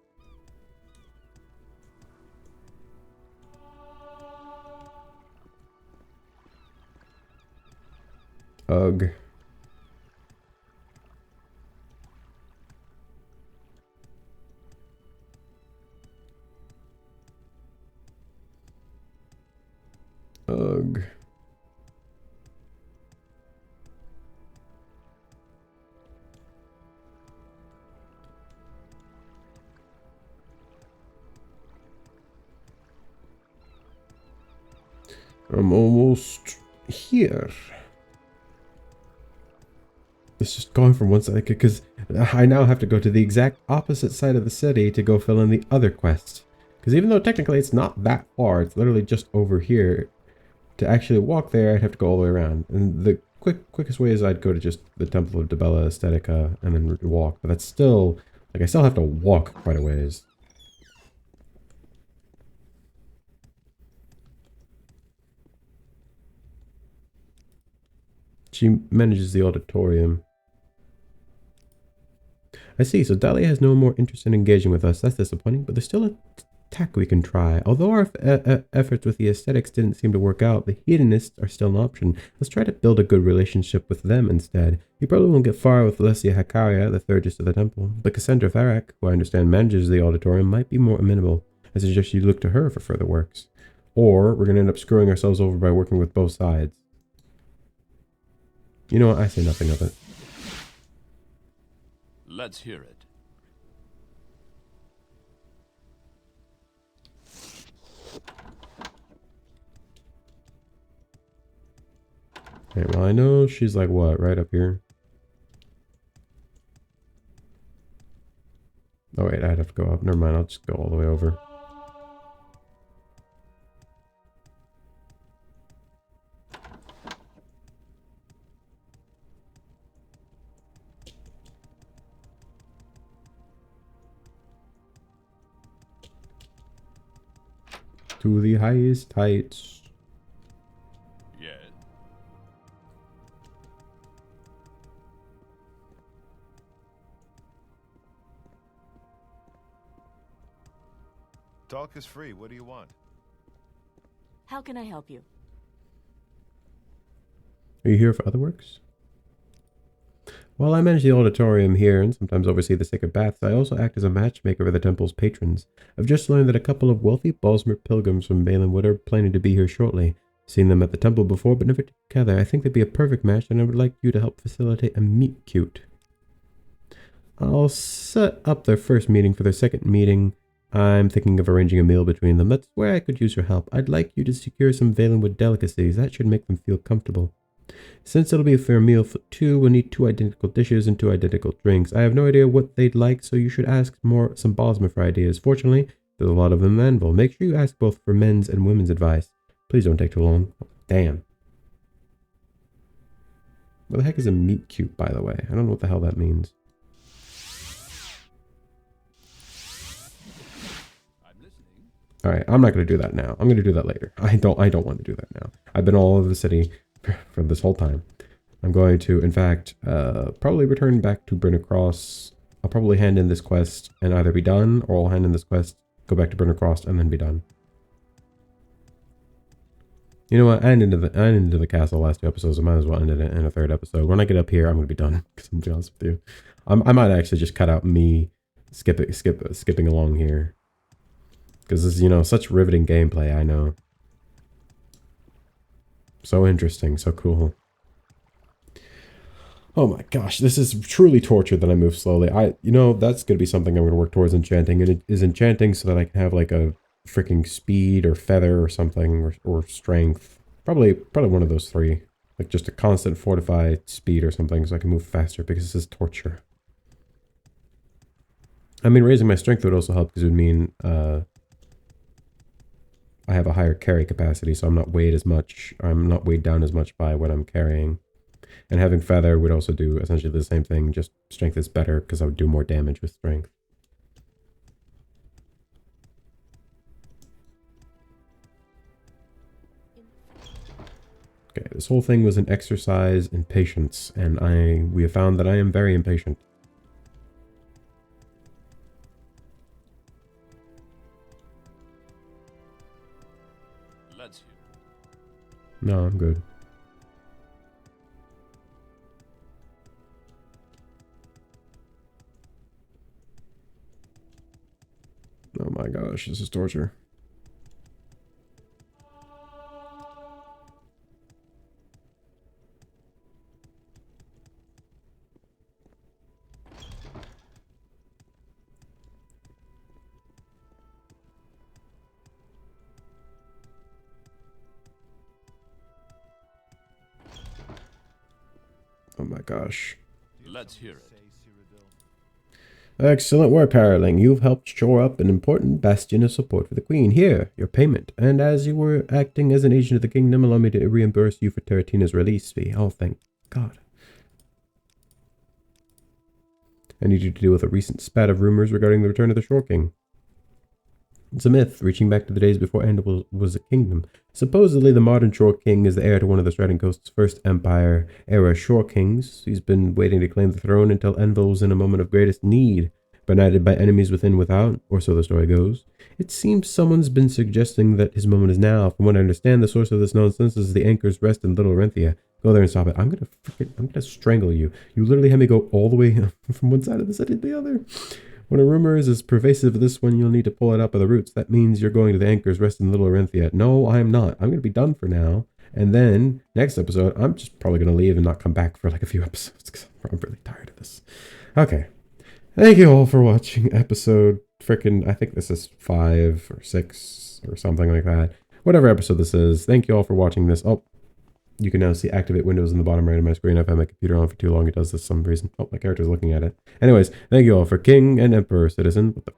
S1: Ugh. Ugh. I'm almost here. It's just going from one side, because I now have to go to the exact opposite side of the city to go fill in the other quest. Because even though technically it's not that far, it's literally just over here. To actually walk there, I'd have to go all the way around. And the quickest way is I'd go to just the Temple of Dibella Aesthetica and then walk. But that's still, like, I still have to walk quite a ways. She manages the auditorium. I see, so Dahlia has no more interest in engaging with us. That's disappointing, but there's still a tack we can try. Although our efforts with the aesthetics didn't seem to work out, the hedonists are still an option. Let's try to build a good relationship with them instead. You probably won't get far with Alessia Hakaria, the thirdest of the temple, but Cassandra Farak, who I understand manages the auditorium, might be more amenable. I suggest you look to her for further works. Or we're going to end up screwing ourselves over by working with both sides. You know what? I say nothing of it.
S2: Let's hear it.
S1: Okay, well, I know she's like, what, right up here? Oh, wait, I'd have to go up. Never mind, I'll just go all the way over. To the highest heights.
S2: Yes.
S3: Talk is free. What do you want?
S4: How can I help you?
S1: Are you here for other works? While I manage the auditorium here and sometimes oversee the sacred baths, I also act as a matchmaker for the temple's patrons. I've just learned that a couple of wealthy Balsmer pilgrims from Balinwood are planning to be here shortly. Seen them at the temple before, but never together. I think they'd be a perfect match, and I would like you to help facilitate a meet-cute. I'll set up their first meeting for their second meeting. I'm thinking of arranging a meal between them. That's where I could use your help. I'd like you to secure some Valenwood delicacies. That should make them feel comfortable. Since it'll be a fair meal for two, we'll need 2 identical dishes and 2 identical drinks. I have no idea what they'd like, so you should ask some ballsmen for ideas. Fortunately, there's a lot of them in Anvil. Make sure you ask both for men's and women's advice. Please don't take too long. Damn. What the heck is a meat cube, by the way? I don't know what the hell that means. Alright, I'm not going to do that now. I'm going to do that later. I don't want to do that now. I've been all over the city for this whole time. I'm going to, in fact, probably return back to Burner Cross. I'll probably hand in this quest and either be done, or I'll hand in this quest, go back to Burner Cross, and then be done. You know what? I ended into the castle last 2 episodes. I might as well end it in a 3rd episode. When I get up here, I'm going to be done. Because I'm being honest with you. I might actually just cut out me skipping along here. Because this is, you know, such riveting gameplay, I know. So interesting, so cool. Oh my gosh, this is truly torture that I move slowly. You know, that's going to be something I'm going to work towards enchanting. And it is enchanting so that I can have like a freaking speed or feather or something, or strength. Probably one of those 3. Like just a constant fortified speed or something so I can move faster, because this is torture. I mean, raising my strength would also help, because it would mean I have a higher carry capacity, so I'm not weighed as much. I'm not weighed down as much by what I'm carrying. And having feather would also do essentially the same thing, just strength is better because I would do more damage with strength. Okay, this whole thing was an exercise in patience, and we have found that I am very impatient.
S2: Let's hear it.
S1: No, I'm good. Oh my gosh, this is torture. Oh my gosh.
S2: Let's hear it.
S1: Excellent work, Hireling. You've helped shore up an important bastion of support for the Queen. Here, your payment. And as you were acting as an agent of the kingdom, allow me to reimburse you for Teratina's release fee. Oh, thank God. I need you to deal with a recent spat of rumors regarding the return of the Shore King. It's a myth, reaching back to the days before Ondo was a kingdom. Supposedly, the modern Shore King is the heir to one of the Striding Coast's first Empire-era Shore Kings. He's been waiting to claim the throne until Envil was in a moment of greatest need, benighted by enemies within and without, or so the story goes. It seems someone's been suggesting that his moment is now. From what I understand, the source of this nonsense is the Anchor's Rest in Little Orinthia. Go there and stop it. I'm gonna strangle you. You literally had me go all the way from one side of the city to the other. When a rumor is as pervasive as this one, you'll need to pull it up by the roots. That means you're going to the Anchor's Rest in Little Orinthia. No, I'm not. I'm going to be done for now. And then, next episode, I'm just probably going to leave and not come back for like a few episodes, because I'm really tired of this. Okay. Thank you all for watching episode I think this is 5 or 6 or something like that. Whatever episode this is. Thank you all for watching this. Oh, you can now see activate windows in the bottom right of my screen. I've had my computer on for too long. It does this for some reason. Oh, my character's looking at it. Anyways, thank you all for King and Emperor Citizen. What the